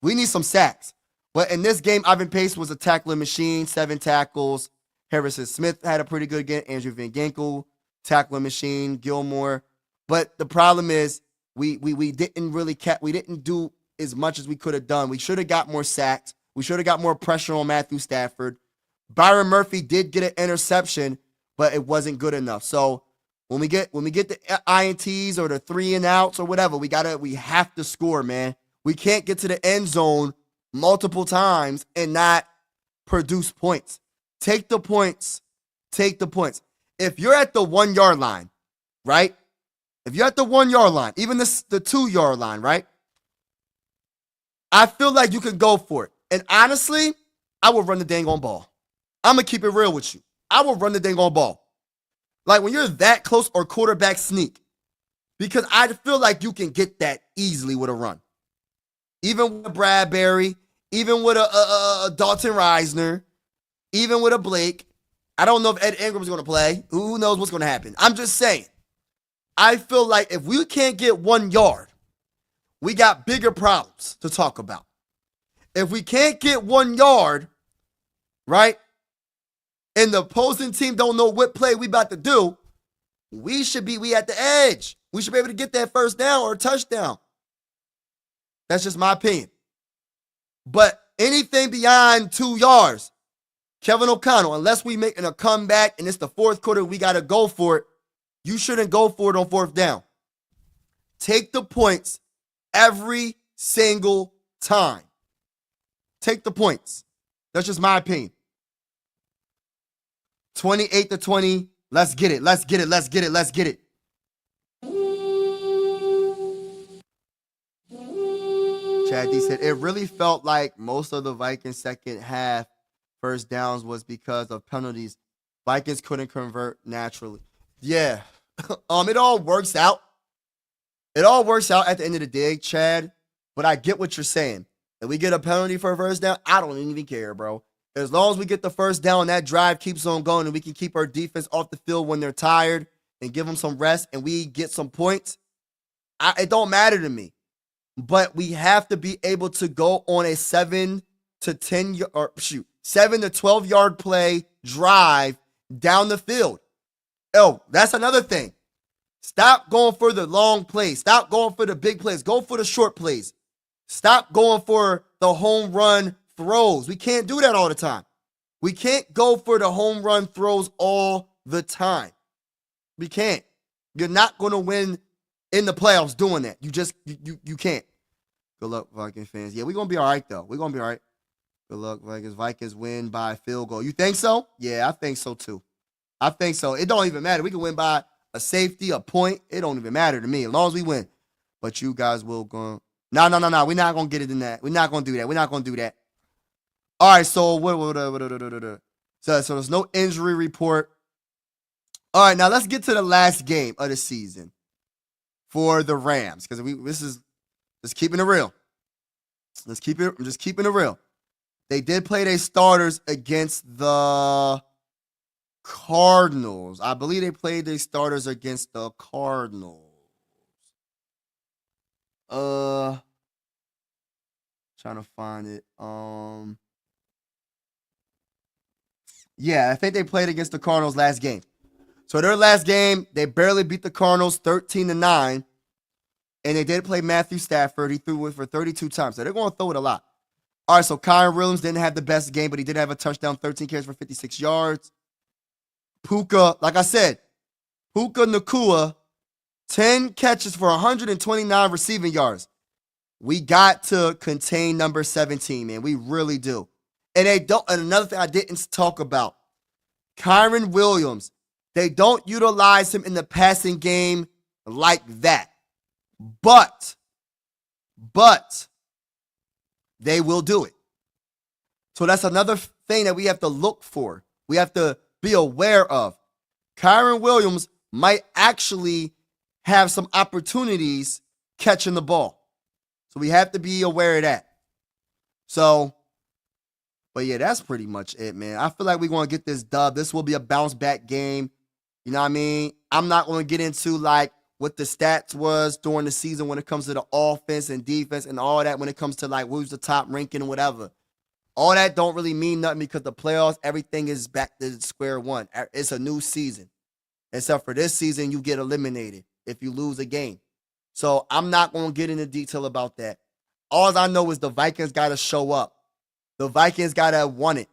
We need some sacks. But in this game, Ivan Pace was a tackling machine, 7 tackles. Harrison Smith had a pretty good game. Andrew Van Ginkel, tackling machine. Gilmore. But the problem is we didn't do as much as we could have done. We should have got more sacks. We should have got more pressure on Matthew Stafford. Byron Murphy did get an interception, but it wasn't good enough. So when we get the INTs or the 3 and outs or whatever, we have to score, man. We can't get to the end zone multiple times and not produce points. Take the points. Take the points. If you're at the 1 yard line, right? If you're at the 1 yard line, even the 2 yard line, right? I feel like you can go for it. And honestly, I will run the dang on ball. I'm going to keep it real with you. I will run the dang on ball. Like when you're that close or quarterback sneak, because I feel like you can get that easily with a run. Even with a Bradbury, even with a Dalton Reisner, even with a Blake. I don't know if Ed Ingram's going to play. Who knows what's going to happen? I'm just saying. I feel like if we can't get 1 yard, we got bigger problems to talk about. If we can't get 1 yard, right, and the opposing team don't know what play we about to do, we at the edge. We should be able to get that first down or a touchdown. That's just my opinion. But anything beyond 2 yards, Kevin O'Connell, unless we making a comeback and it's the 4th quarter, we got to go for it. You shouldn't go for it on 4th down. Take the points every single time. Take the points. That's just my opinion. 28-20. Let's get it. Let's get it. Let's get it. Let's get it. Chad D said, it really felt like most of the Vikings second half first downs was because of penalties. Vikings couldn't convert naturally. Yeah. It all works out. It all works out at the end of the day, Chad. But I get what you're saying. If we get a penalty for a first down, I don't even care, bro. As long as we get the first down, that drive keeps on going, and we can keep our defense off the field when they're tired and give them some rest, and we get some points, it don't matter to me. But we have to be able to go on a 7 to 12 yard play drive down the field. Oh, that's another thing. Stop going for the long plays. Stop going for the big plays. Go for the short plays. Stop going for the home run throws. We can't do that all the time. We can't go for the home run throws all the time. We can't. You're not going to win in the playoffs doing that. You can't. Good luck, Vikings fans. Yeah, we're going to be all right, though. We're going to be all right. Good luck, Vikings. Vikings win by field goal. You think so? Yeah, I think so, too. I think so. It don't even matter. We can win by a safety, a point. It don't even matter to me as long as we win. But you guys will go. No. We're not going to get it in that. We're not going to do that. We're not going to do that. All right, so so there's no injury report. All right, now let's get to the last game of the season for the Rams because this is just keeping it real. I'm just keeping it real. They did play their starters against the Cardinals. I believe they played their starters against the Cardinals. Trying to find it. Yeah, I think they played against the Cardinals last game. So their last game, they barely beat the Cardinals 13-9. And they did play Matthew Stafford. He threw it for 32 times. So they're going to throw it a lot. All right, so Kyron Williams didn't have the best game, but he did have a touchdown, 13 carries for 56 yards. Puka, like I said, Puka Nacua, 10 catches for 129 receiving yards. We got to contain number 17, man. We really do. And another thing I didn't talk about, Kyron Williams, they don't utilize him in the passing game like that. But they will do it. So that's another thing that we have to look for. We have to be aware of. Kyron Williams might actually have some opportunities catching the ball. So we have to be aware of that. So, but yeah, that's pretty much it, man. I feel like we're going to get this dub. This will be a bounce back game. You know what I mean? I'm not going to get into like what the stats was during the season when it comes to the offense and defense and all that when it comes to like who's the top ranking and whatever. All that don't really mean nothing because the playoffs, everything is back to square one. It's a new season. Except for this season, you get eliminated if you lose a game. So I'm not going to get into detail about that. All I know is the Vikings got to show up. The Vikings got to want it.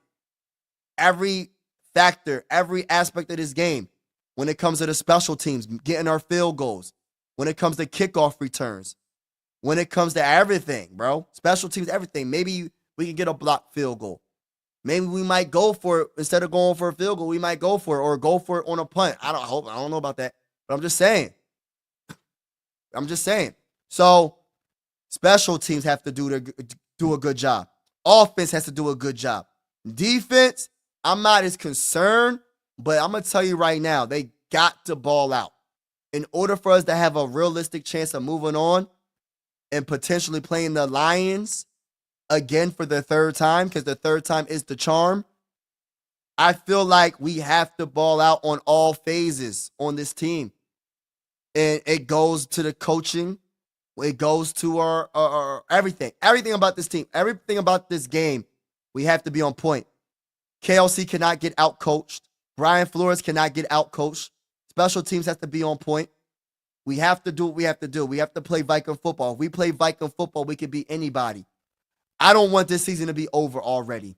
Every factor, every aspect of this game, when it comes to the special teams, getting our field goals, when it comes to kickoff returns, when it comes to everything, bro. Special teams, everything. Maybe we can get a blocked field goal. Maybe we might go for it. Instead of going for a field goal, we might go for it or go for it on a punt. I don't know about that. But I'm just saying. So special teams have to do a good job. Offense has to do a good job. Defense, I'm not as concerned, but I'm going to tell you right now, they got to ball out. In order for us to have a realistic chance of moving on and potentially playing the Lions again for the third time, because the third time is the charm, I feel like we have to ball out on all phases on this team. And it goes to the coaching. It goes to our everything. Everything about this team. Everything about this game. We have to be on point. KLC cannot get out-coached. Brian Flores cannot get out-coached. Special teams have to be on point. We have to do what we have to do. We have to play Viking football. If we play Viking football, we can beat anybody. I don't want this season to be over already.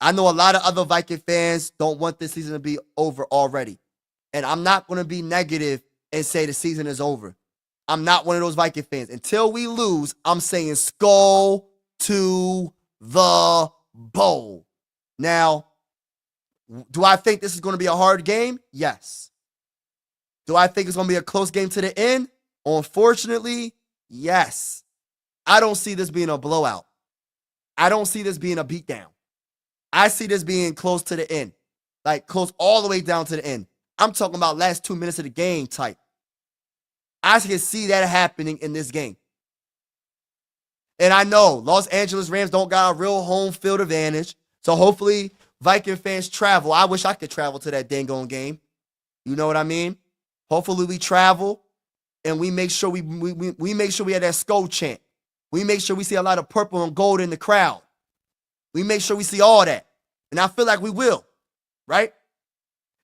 I know a lot of other Viking fans don't want this season to be over already. And I'm not going to be negative and say the season is over. I'm not one of those Viking fans. Until we lose, I'm saying skull to the bowl. Now, do I think this is going to be a hard game? Yes. Do I think it's going to be a close game to the end? Unfortunately, yes. I don't see this being a blowout. I don't see this being a beatdown. I see this being close to the end. Like close all the way down to the end. I'm talking about last 2 minutes of the game type. I can see that happening in this game. And I know Los Angeles Rams don't got a real home field advantage. So hopefully Viking fans travel. I wish I could travel to that dang game. You know what I mean? Hopefully we travel and we make sure we make sure we have that skull chant. We make sure we see a lot of purple and gold in the crowd. We make sure we see all that. And I feel like we will, right?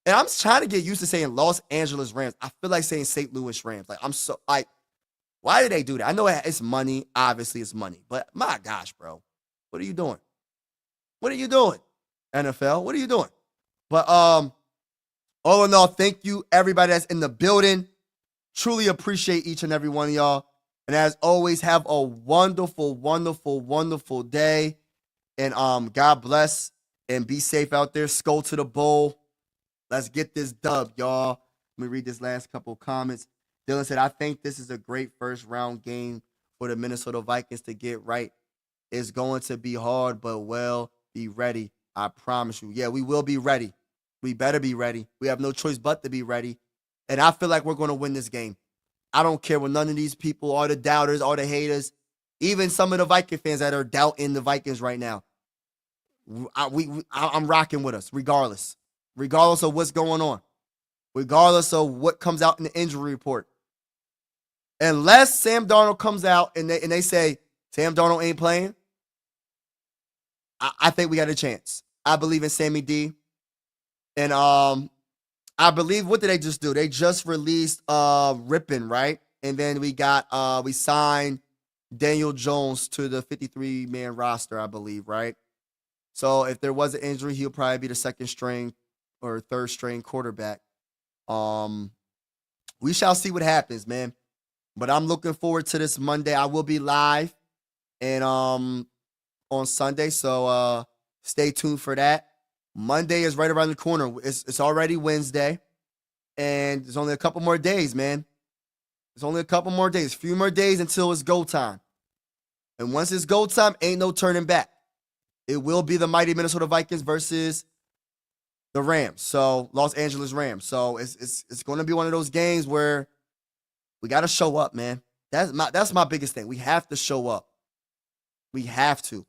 And I'm trying to get used to saying Los Angeles Rams. I feel like saying St. Louis Rams. Why did they do that? I know it's money. Obviously, it's money. But my gosh, bro. What are you doing? What are you doing? NFL. What are you doing? But all in all, thank you everybody that's in the building. Truly appreciate each and every one of y'all. And as always, have a wonderful, wonderful, wonderful day. And God bless and be safe out there. Skull to the bowl. Let's get this dub, y'all. Let me read this last couple of comments. Dylan said, I think this is a great first round game for the Minnesota Vikings to get right. It's going to be hard, but well, be ready. I promise you. Yeah, we will be ready. We better be ready. We have no choice but to be ready. And I feel like we're going to win this game. I don't care what none of these people, all the doubters, all the haters, even some of the Viking fans that are doubting the Vikings right now. I'm rocking with us regardless of what's going on, regardless of what comes out in the injury report. Unless Sam Darnold comes out and they say Sam Darnold ain't playing, I think we got a chance. I believe in Sammy D. And I believe, what did they just do? They just released Rippin, right? And then we signed Daniel Jones to the 53-man roster, I believe, right? So if there was an injury, he'll probably be the second string or third string quarterback. We shall see what happens, man. But I'm looking forward to this Monday. I will be live and on Sunday, so stay tuned for that. Monday is right around the corner. It's already Wednesday, and there's only a couple more days, man. There's only a couple more days, few more days until it's go time. And once it's go time, ain't no turning back. It will be the mighty Minnesota Vikings versus the Rams. So Los Angeles Rams. So it's going to be one of those games where we got to show up, man. That's my biggest thing. We have to show up. We have to.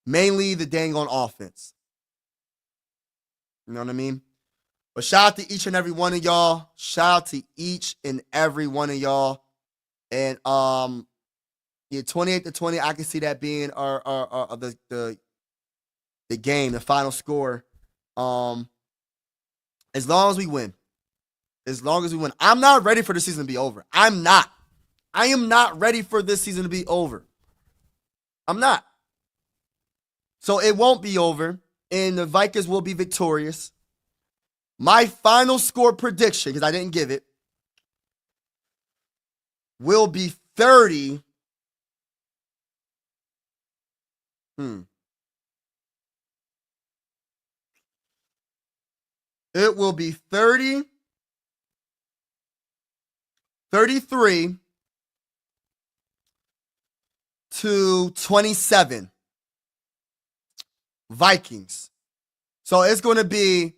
Mainly the dang on offense. You know what I mean? But shout out to each and every one of y'all. Shout out to each and every one of y'all. And 28-20, I can see that being the game, the final score. As long as we win. As long as we win. I'm not ready for the season to be over. I am not ready for this season to be over. I'm not. So it won't be over, and the Vikings will be victorious. My final score prediction, because I didn't give it, will be 30. It will be 30, 33 to 27. Vikings. So it's going to be,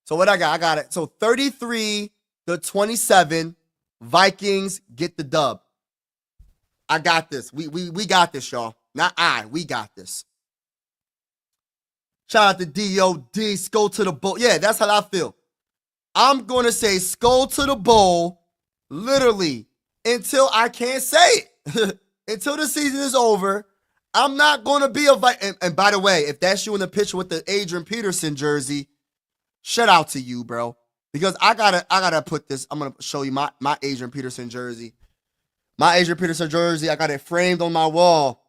so what I got it. So 33 to 27, Vikings get the dub. I got this. We got this, y'all. We got this. Shout out to D.O.D. Skull to the bowl. Yeah, that's how I feel. I'm going to say skull to the bowl, literally, until I can't say it. Until the season is over. I'm not going to be a Viking. And by the way, if that's you in the picture with the Adrian Peterson jersey, shout out to you, bro. Because I gotta put this. I'm gonna show you my Adrian Peterson jersey. My Adrian Peterson jersey, I got it framed on my wall.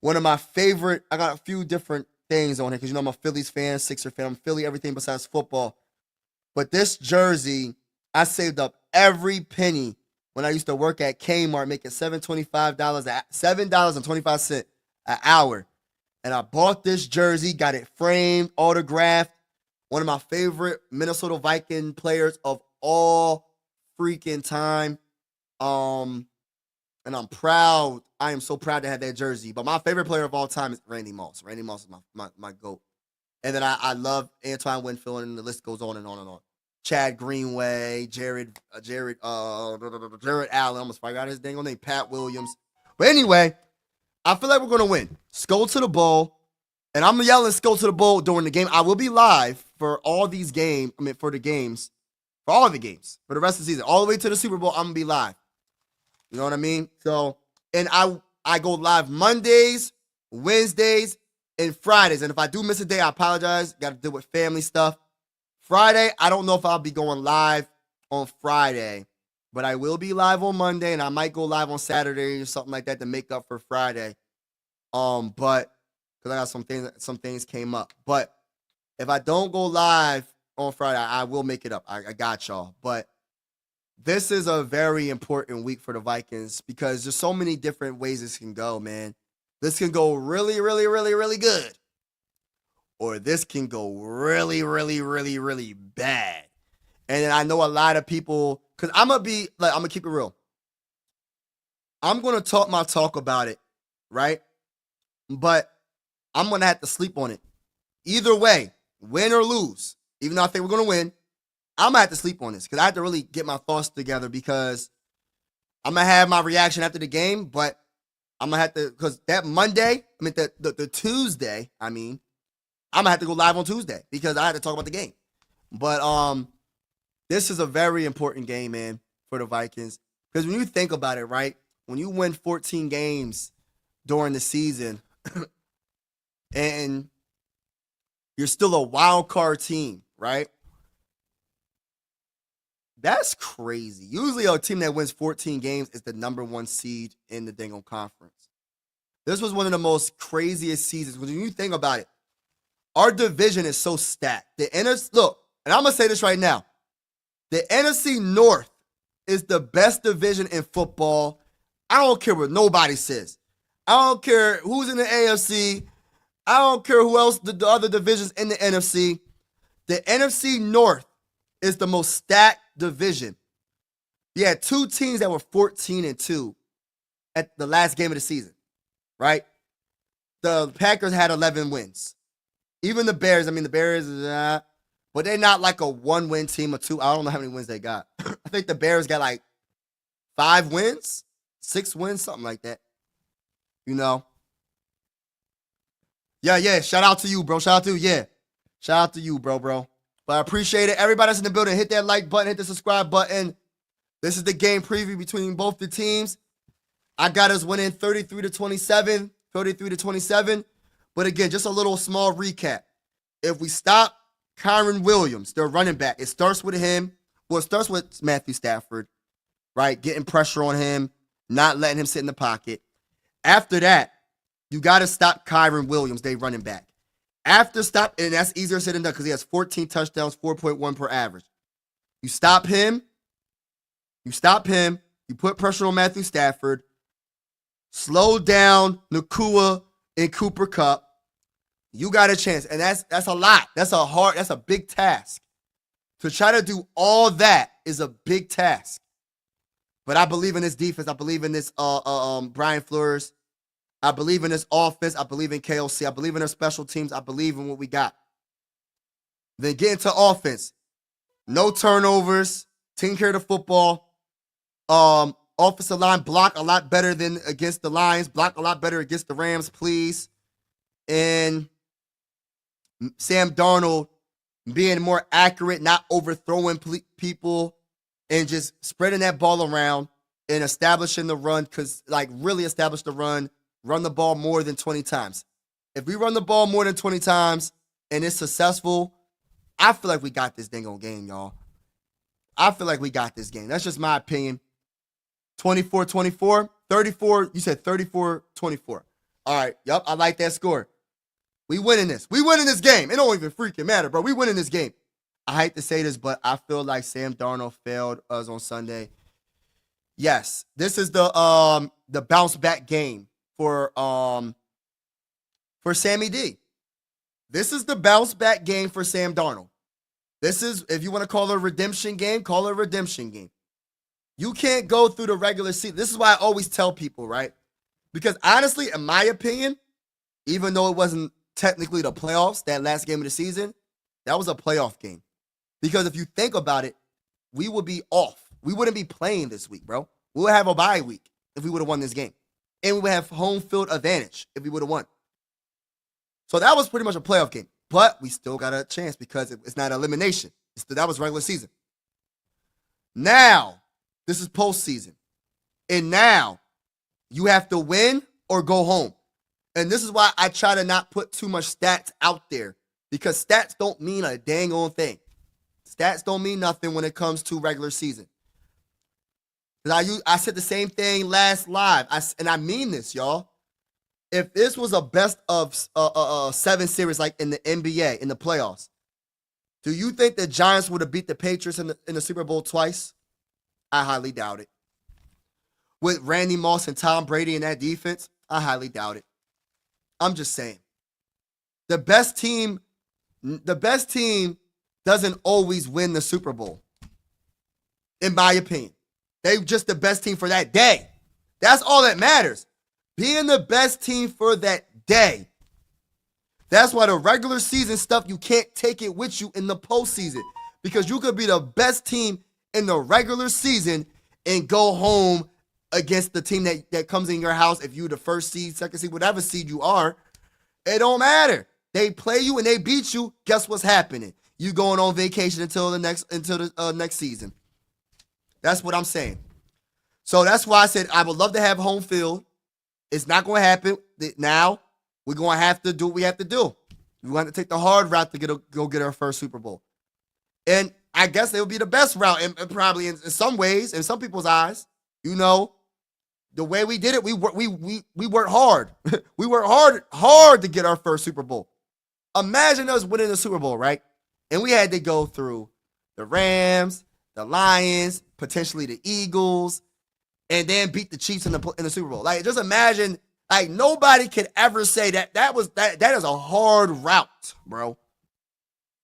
One of my favorite. I got a few different things on here because I'm a Phillies fan, Sixer fan. I'm Philly, everything besides football. But this jersey, I saved up every penny when I used to work at Kmart, making $7.25 an hour. And I bought this jersey, got it framed, autographed. One of my favorite Minnesota Viking players of all freaking time. And I'm proud. I am so proud to have that jersey. But my favorite player of all time is Randy Moss. Randy Moss is my GOAT. And then I love Antoine Winfield, and the list goes on and on and on. Chad Greenway, Jared Allen. I almost forgot his dang name. Pat Williams. But anyway, I feel like we're going to win. Skull to the bowl. And I'm yelling skull to the bowl during the game. I will be live for all these games. For the games. For all of the games. For the rest of the season. All the way to the Super Bowl, I'm going to be live. You know what I mean? So, and I go live Mondays, Wednesdays, and Fridays. And if I do miss a day, I apologize. Got to deal with family stuff. Friday, I don't know if I'll be going live on Friday, but I will be live on Monday, and I might go live on Saturday or something like that to make up for Friday. But because I got some things came up. But if I don't go live on Friday, I will make it up. I got y'all. But this is a very important week for the Vikings because there's so many different ways this can go, man. This can go really, really, really, really good. Or this can go really, really, really, really bad. And then I know a lot of people, because I'm going to keep it real. I'm going to talk my talk about it, right? But I'm going to have to sleep on it. Either way, win or lose, even though I think we're going to win, I'm going to have to sleep on this because I have to really get my thoughts together because I'm going to have my reaction after the game, but I'm going to have to, because that Monday, the Tuesday, I'm going to have to go live on Tuesday because I had to talk about the game. But this is a very important game, man, for the Vikings. Because when you think about it, right, when you win 14 games during the season and you're still a wild card team, right? That's crazy. Usually a team that wins 14 games is the number one seed in the Dingle Conference. This was one of the most craziest seasons. When you think about it, our division is so stacked. Look, and I'm going to say this right now. The NFC North is the best division in football. I don't care what nobody says. I don't care who's in the AFC. I don't care who else, the other divisions in the NFC. The NFC North is the most stacked division. You had two teams that were 14-2 at the last game of the season, right? The Packers had 11 wins. Even the Bears, but they're not like a one-win team or two. I don't know how many wins they got. I think the Bears got like 5 wins, 6 wins, something like that. You know? Yeah. Shout out to you, bro. Shout out to you, bro. But I appreciate it. Everybody that's in the building, hit that like button, hit the subscribe button. This is the game preview between both the teams. I got us winning 33-27. But again, just a little small recap. If we stop Kyron Williams, their running back, it starts with him. Well, it starts with Matthew Stafford, right? Getting pressure on him, not letting him sit in the pocket. After that, you got to stop Kyron Williams, they running back. After stop, and that's easier said than done because he has 14 touchdowns, 4.1 per average. You stop him. You put pressure on Matthew Stafford. Slow down Nakua and Cooper Kupp. You got a chance. And that's a lot. That's a big task. To try to do all that is a big task. But I believe in this defense. I believe in this Brian Flores. I believe in this offense. I believe in KOC. I believe in our special teams. I believe in what we got. Then get into offense. No turnovers. Taking care of the football. Offensive line block a lot better than against the Lions. Block a lot better against the Rams, please. And Sam Darnold being more accurate, not overthrowing people, and just spreading that ball around and establishing the run, really establish the run the ball more than 20 times. If we run the ball more than 20 times and it's successful, I feel like we got this dang on game, y'all. I feel like we got this game. That's just my opinion. 24-24, 34, you said 34-24. All right, yep, I like that score. We winning this. We winning this game. It don't even freaking matter, bro. We winning this game. I hate to say this, but I feel like Sam Darnold failed us on Sunday. Yes, this is the bounce back game for Sammy D. This is the bounce back game for Sam Darnold. This is, if you want to call it a redemption game, call it a redemption game. You can't go through the regular season. This is why I always tell people, right? Because honestly, in my opinion, even though it wasn't technically the playoffs, that last game of the season, that was a playoff game. Because if you think about it, we would be off. We wouldn't be playing this week, bro. We would have a bye week if we would have won this game. And we would have home field advantage if we would have won. So that was pretty much a playoff game. But we still got a chance because it's not elimination. That was regular season. Now, this is postseason. And now, you have to win or go home. And this is why I try to not put too much stats out there. Because stats don't mean a dang on thing. Stats don't mean nothing when it comes to regular season. I said the same thing last live. And I mean this, y'all. if this was a best of 7 series like in the NBA, in the playoffs, do you think the Giants would have beat the Patriots in the Super Bowl twice? I highly doubt it. With Randy Moss and Tom Brady in that defense, I highly doubt it. I'm just saying. The best team doesn't always win the Super Bowl, in my opinion. They're just the best team for that day. That's all that matters. Being the best team for that day. That's why the regular season stuff, you can't take it with you in the postseason. Because you could be the best team in the regular season and go home against the team that comes in your house. If you're the first seed, second seed, whatever seed you are, it don't matter. They play you and they beat you. Guess what's happening? You going on vacation until the next season. That's what I'm saying. So that's why I said I would love to have home field. It's not going to happen now. We're going to have to do what we have to do. We're going to take the hard route to go get our first Super Bowl. And I guess it would be the best route, and probably in some ways, in some people's eyes. You know, the way we did it, we worked hard. We worked hard to get our first Super Bowl. Imagine us winning the Super Bowl, right? And we had to go through the Rams, the Lions, potentially the Eagles, and then beat the Chiefs in the Super Bowl. Like, just imagine, like, nobody could ever say that is a hard route, bro.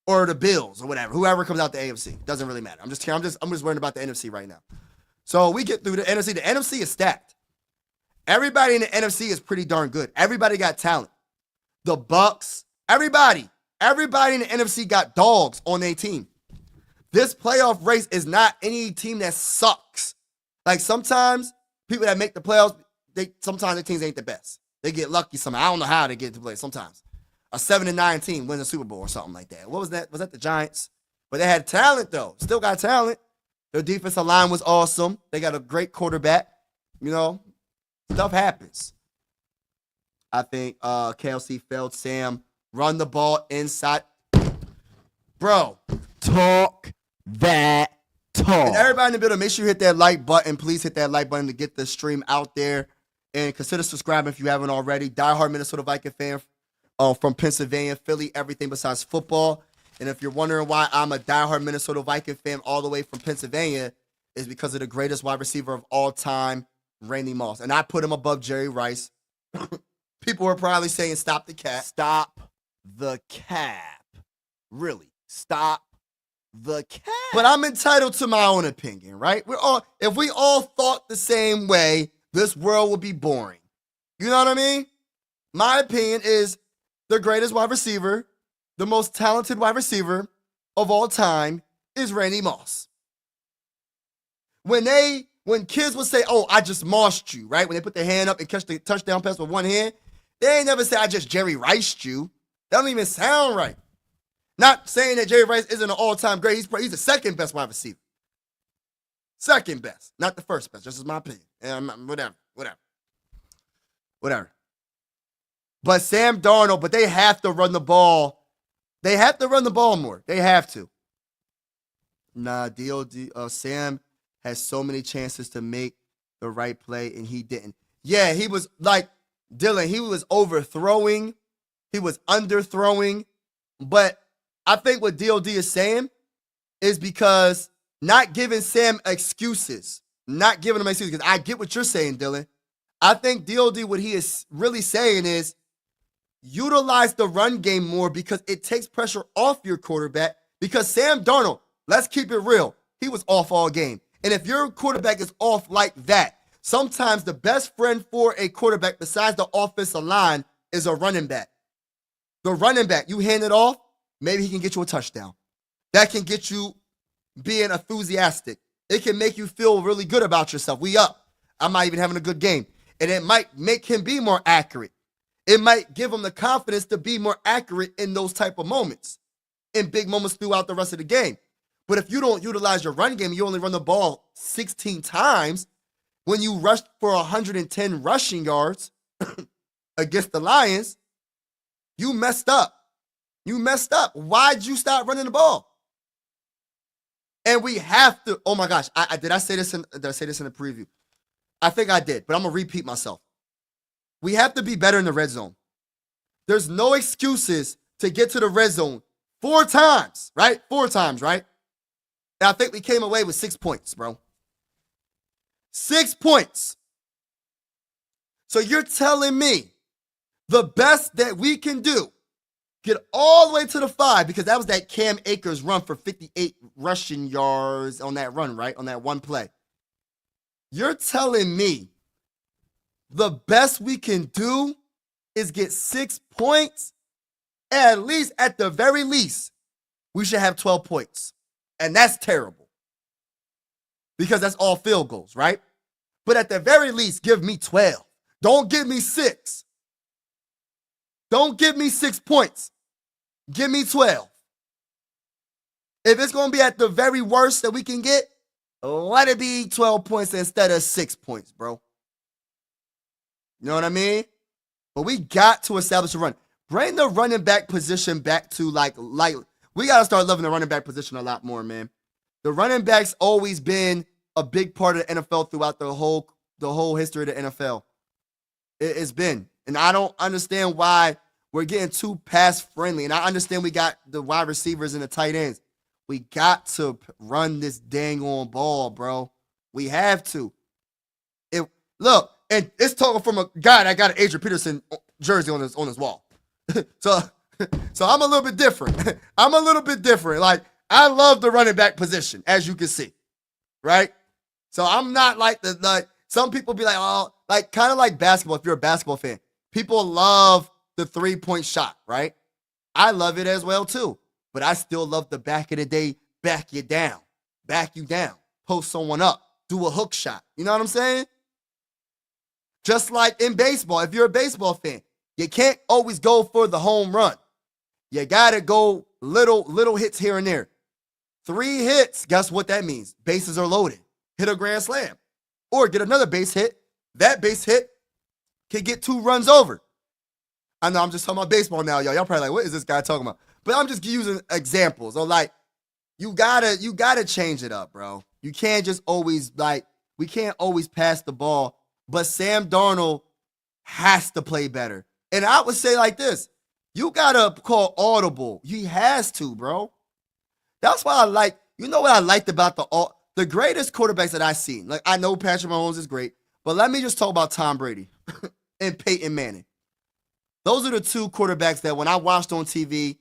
Or the Bills or whatever. Whoever comes out the AFC. Doesn't really matter. I'm just worried about the NFC right now. So we get through the NFC. The NFC is stacked. Everybody in the NFC is pretty darn good. Everybody got talent. The Bucks, everybody in the NFC got dogs on their team. This playoff race is not any team that sucks. Like, sometimes people that make the playoffs, sometimes their teams ain't the best. They get lucky somehow. I don't know how they get to play sometimes. A 7-9 team wins a Super Bowl or something like that. What was that? Was that the Giants? But they had talent, though. Still got talent. Their defensive line was awesome. They got a great quarterback. You know, stuff happens. I think KLC failed Sam. Run the ball inside. Bro. Talk that talk. And everybody in the building, make sure you hit that like button. Please hit that like button to get the stream out there. And consider subscribing if you haven't already. Diehard Minnesota Viking fan from Pennsylvania, Philly, everything besides football. And if you're wondering why I'm a diehard Minnesota Viking fan all the way from Pennsylvania, is because of the greatest wide receiver of all time, Randy Moss. And I put him above Jerry Rice. People were probably saying, stop the cap. Stop the cap. Really, stop the cap. But I'm entitled to my own opinion, right? If we all thought the same way, this world would be boring. You know what I mean? My opinion is the greatest wide receiver, the most talented wide receiver of all time is Randy Moss. When kids would say, oh, I just mossed you, right? When they put their hand up and catch the touchdown pass with one hand, they ain't never say, I just Jerry Riced you. That don't even sound right. Not saying that Jerry Rice isn't an all-time great. He's the second best wide receiver. Second best, not the first best. This is my opinion. And whatever. But Sam Darnold, but they have to run the ball. They have to run the ball more. They have to. Nah, Sam has so many chances to make the right play, and he didn't. Yeah, he was like Dylan. He was overthrowing. He was underthrowing. But I think what DOD is saying is because not giving Sam excuses. Not giving him excuses. Because I get what you're saying, Dylan. I think DOD, what he is really saying is, utilize the run game more because it takes pressure off your quarterback. Because Sam Darnold, let's keep it real, he was off all game. And if your quarterback is off like that, sometimes the best friend for a quarterback besides the offensive line is a running back. The running back, you hand it off, maybe he can get you a touchdown. That can get you being enthusiastic. It can make you feel really good about yourself. We up. I'm not even having a good game. And it might make him be more accurate. It might give him the confidence to be more accurate in those type of moments, in big moments throughout the rest of the game. But if you don't utilize your run game, you only run the ball 16 times, when you rushed for 110 rushing yards against the Lions, you messed up. You messed up. Why'd you stop running the ball? And we have to, oh my gosh, did I say this in the preview? I think I did, but I'm going to repeat myself. We have to be better in the red zone. There's no excuses to get to the red zone 4 times, right? 4 times, right? And I think we came away with 6 points, bro. 6 points. So you're telling me the best that we can do, get all the way to the 5, because that was that Cam Akers run for 58 rushing yards on that run, right? On that one play. You're telling me the best we can do is get 6 points? At least, at the very least, we should have 12 points. And that's terrible, because that's all field goals, right? But at the very least, give me 12. Don't give me 6. Don't give me 6 points. Give me 12. If it's going to be at the very worst that we can get, let it be 12 points instead of 6 points, bro. You know what I mean? But we got to establish a run. Bring the running back position back to like we got to start loving the running back position a lot more, man. The running back's always been a big part of the NFL throughout the whole history of the NFL. It's been. And I don't understand why we're getting too pass friendly. And I understand we got the wide receivers and the tight ends. We got to run this dang on ball, bro. We have to. Look, and it's talking from a guy that got an Adrian Peterson jersey on his wall. So I'm a little bit different. I'm a little bit different. Like, I love the running back position, as you can see, right? So I'm not like some people be like, oh, like kind of like basketball. If you're a basketball fan, people love the 3-point shot, right? I love it as well too, but I still love the back of the day, back you down, post someone up, do a hook shot. You know what I'm saying? Just like in baseball, if you're a baseball fan, you can't always go for the home run. You gotta go little hits here and there. 3 hits, guess what that means? Bases are loaded. Hit a grand slam. Or get another base hit. That base hit can get 2 runs over. I know I'm just talking about baseball now, y'all. Y'all probably like, what is this guy talking about? But I'm just using examples. Or like, you gotta change it up, bro. You can't just always we can't always pass the ball. But Sam Darnold has to play better. And I would say like this, you gotta call audible. He has to, bro. That's why you know what I liked about the greatest quarterbacks that I've seen. Like, I know Patrick Mahomes is great, but let me just talk about Tom Brady and Peyton Manning. Those are the 2 quarterbacks that when I watched on TV,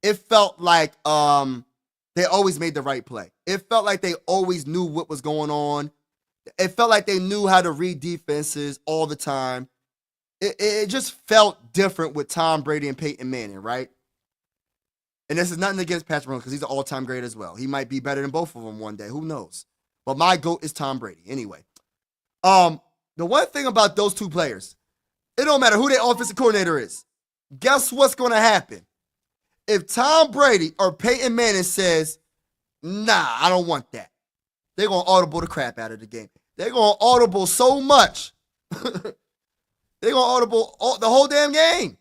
it felt like they always made the right play. It felt like they always knew what was going on. It felt like they knew how to read defenses all the time. It just felt different with Tom Brady and Peyton Manning, right? And this is nothing against Patrick Mahomes because he's an all-time great as well. He might be better than both of them one day. Who knows? But my GOAT is Tom Brady. Anyway, the one thing about those 2 players, it don't matter who their offensive coordinator is. Guess what's going to happen? If Tom Brady or Peyton Manning says, nah, I don't want that, they're going to audible the crap out of the game. They're going to audible so much. They're going to audible the whole damn game.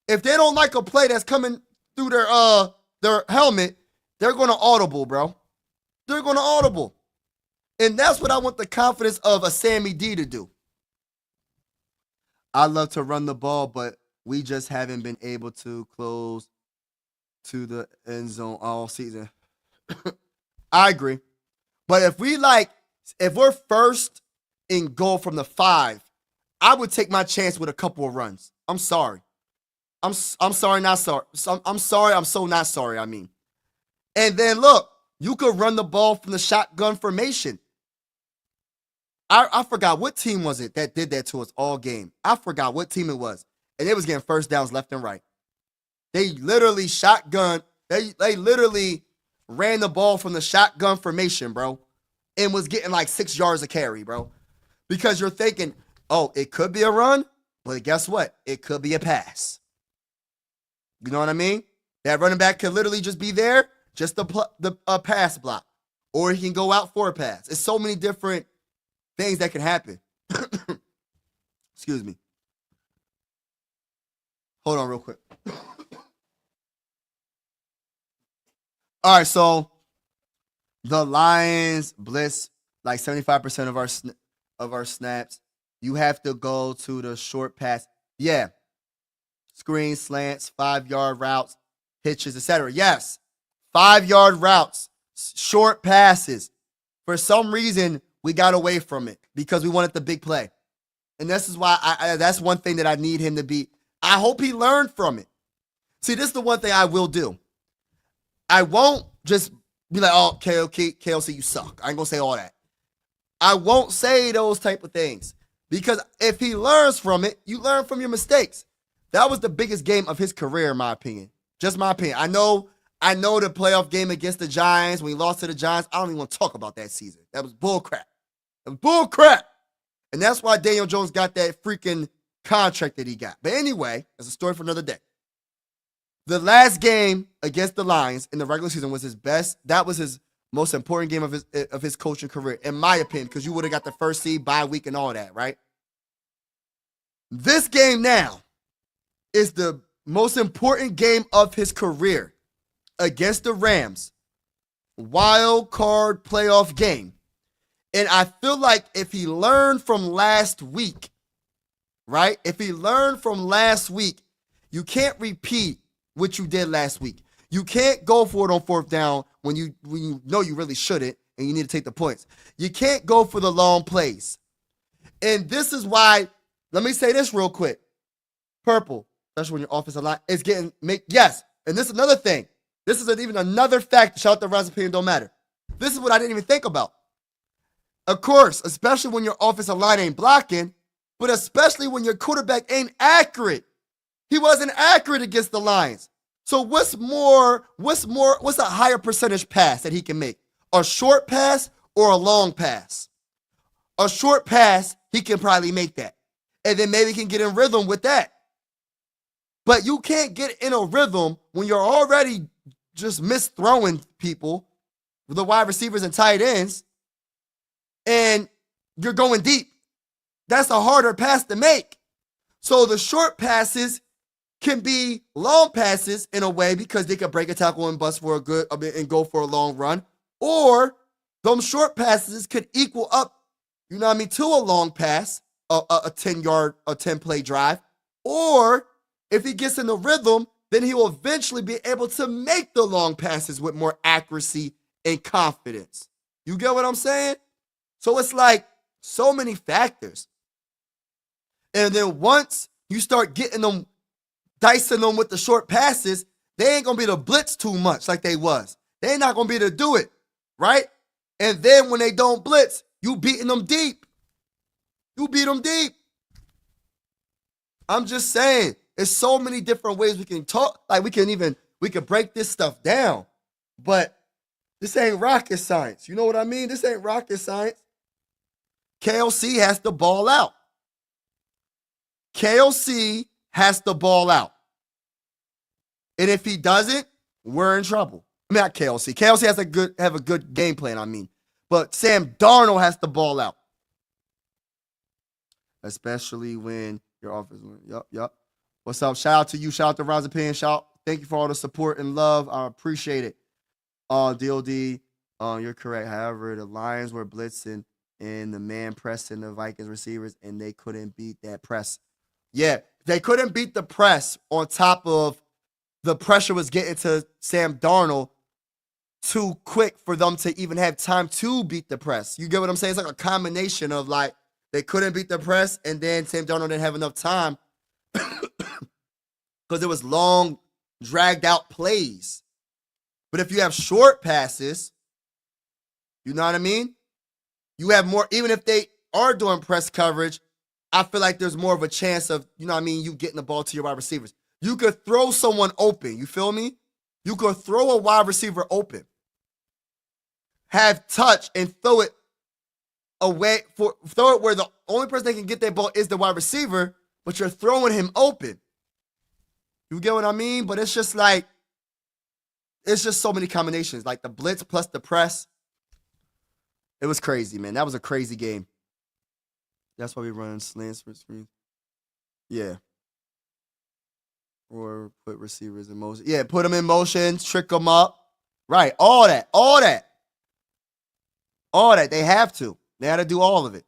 If they don't like a play that's coming through their helmet, they're going to audible, bro. They're going to audible. And that's what I want the confidence of a Sammy D to do. I love to run the ball, but we just haven't been able to close to the end zone all season. I agree. But if we're first and goal from the 5, I would take my chance with a couple of runs. I'm sorry. I'm sorry, not sorry. I'm sorry, I'm so not sorry, I mean. And then look, you could run the ball from the shotgun formation. I forgot what team was it that did that to us all game. I forgot what team it was. And they was getting first downs left and right. They literally they literally ran the ball from the shotgun formation, bro. And was getting like 6 yards a carry, bro. Because you're thinking, oh, it could be a run, but guess what? It could be a pass. You know what I mean? That running back could literally just be there, just a pass block. Or he can go out for a pass. It's so many different things that can happen. Excuse me. Hold on real quick. All right, so the Lions blitz like 75% of our snaps. You have to go to the short pass. Yeah. Screen, slants, 5-yard routes, hitches, etc. Yes. 5-yard routes, short passes. For some reason, we got away from it because we wanted the big play. And this is why that's one thing that I need him to be. I hope he learned from it. See, this is the one thing I will do. I won't just be like, oh, KLC, you suck. I ain't going to say all that. I won't say those type of things. Because if he learns from it, you learn from your mistakes. That was the biggest game of his career, in my opinion. Just my opinion. I know the playoff game against the Giants, when he lost to the Giants, I don't even want to talk about that season. That was bullcrap. It was bullcrap. And that's why Daniel Jones got that freaking contract that he got. But anyway, that's a story for another day. The last game against the Lions in the regular season was his best. That was his most important game of his coaching career, in my opinion, because you would have got the first seed, bye week, and all that, right? This game now is the most important game of his career against the Rams. Wild card playoff game. And I feel like if he learned from last week, right? If he learned from last week, you can't repeat what you did last week. You can't go for it on fourth down when you know you really shouldn't and you need to take the points. You can't go for the long plays. And this is why, let me say this real quick. Purple, especially when your offensive line is yes. And this is another thing. This is even another fact. Shout out to Ron's opinion, don't matter. This is what I didn't even think about. Of course, especially when your offensive line ain't blocking, but especially when your quarterback ain't accurate. He wasn't accurate against the Lions. So what's a higher percentage pass that he can make? A short pass or a long pass? A short pass, he can probably make that. And then maybe he can get in rhythm with that. But you can't get in a rhythm when you're already just misthrowing people with the wide receivers and tight ends, and you're going deep. That's a harder pass to make. So the short passes can be long passes in a way because they can break a tackle and bust for a good and go for a long run. Or those short passes could equal up, you know what I mean, to a long pass, a 10-play drive. Or if he gets in the rhythm, then he will eventually be able to make the long passes with more accuracy and confidence. You get what I'm saying? So it's like so many factors. And then once you start getting them, dicing them with the short passes, they ain't going to be able to blitz too much like they was. They ain't not going to be able to do it, right? And then when they don't blitz, you beating them deep. You beat them deep. I'm just saying, there's so many different ways we can talk. Like we can break this stuff down. But this ain't rocket science. You know what I mean? This ain't rocket science. KLC has to ball out. KLC has to ball out. And if he doesn't, we're in trouble. I mean, not KLC. KLC has to have a good game plan, I mean. But Sam Darnold has to ball out. Especially when your offense. Yup. What's up? Shout out to you. Shout out to Ron's opinion. Thank you for all the support and love. I appreciate it. DOD, you're correct. However, the Lions were blitzing and the man pressing the Vikings receivers, and they couldn't beat that press. Yeah, they couldn't beat the press on top of the pressure was getting to Sam Darnold too quick for them to even have time to beat the press. You get what I'm saying? It's like a combination of like they couldn't beat the press, and then Sam Darnold didn't have enough time because it was long, dragged out plays. But if you have short passes, you know what I mean? You have more, even if they are doing press coverage, I feel like there's more of a chance of, you know what I mean, you getting the ball to your wide receivers. You could throw someone open, you feel me? You could throw a wide receiver open, have touch, and throw it away, throw it where the only person that can get that ball is the wide receiver, but you're throwing him open. You get what I mean? But it's just like, it's just so many combinations, like the blitz plus the press. It was crazy, man. That was a crazy game. That's why we run slants for screens. Yeah. Or put receivers in motion. Yeah, put them in motion, trick them up. Right, all that. They have to. They had to do all of it.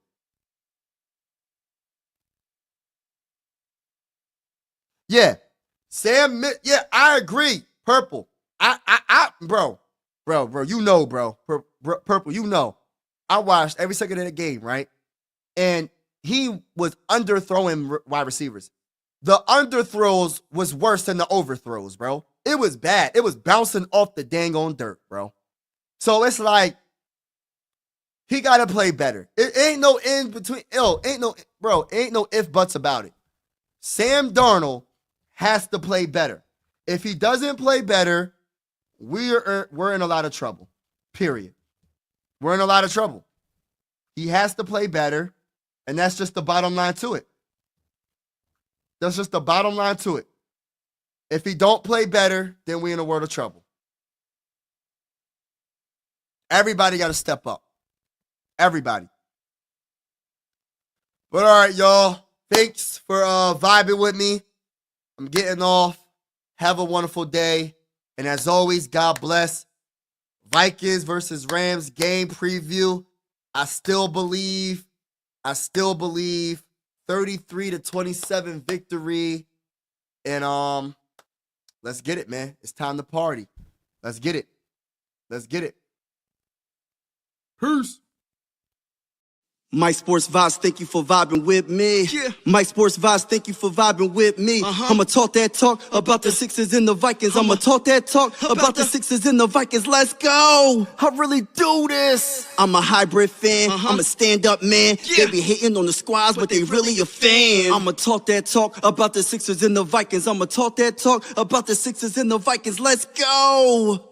Yeah. Yeah, I agree. Purple. Bro, you know, bro. Purple, you know. I watched every second of the game, right? And he was underthrowing wide receivers. The underthrows was worse than the overthrows, bro. It was bad. It was bouncing off the dang on dirt, bro. So it's like, he got to play better. It ain't no in between. Ain't no if buts about it. Sam Darnold has to play better. If he doesn't play better, we're in a lot of trouble. Period. We're in a lot of trouble. He has to play better, and that's just the bottom line to it. That's just the bottom line to it. If he don't play better, then we're in a world of trouble. Everybody got to step up. Everybody. But all right, y'all. Thanks for vibing with me. I'm getting off. Have a wonderful day. And as always, God bless. Vikings versus Rams game preview. I still believe 33-27 victory. And let's get it, man. It's time to party. Let's get it. Peace. My Sports Vibes, thank you for vibing with me. Yeah. My Sports Vibes, thank you for vibing with me. I'ma talk that talk about the Sixers and the Vikings. I'ma talk that talk about the Sixers and the Vikings. Let's go. I really do this. I'm a hybrid fan. I'm a stand-up man. Yeah. They be hating on the squads, but they really a fan. I'ma talk that talk about the Sixers and the Vikings. I'ma talk that talk about the Sixers and the Vikings. Let's go.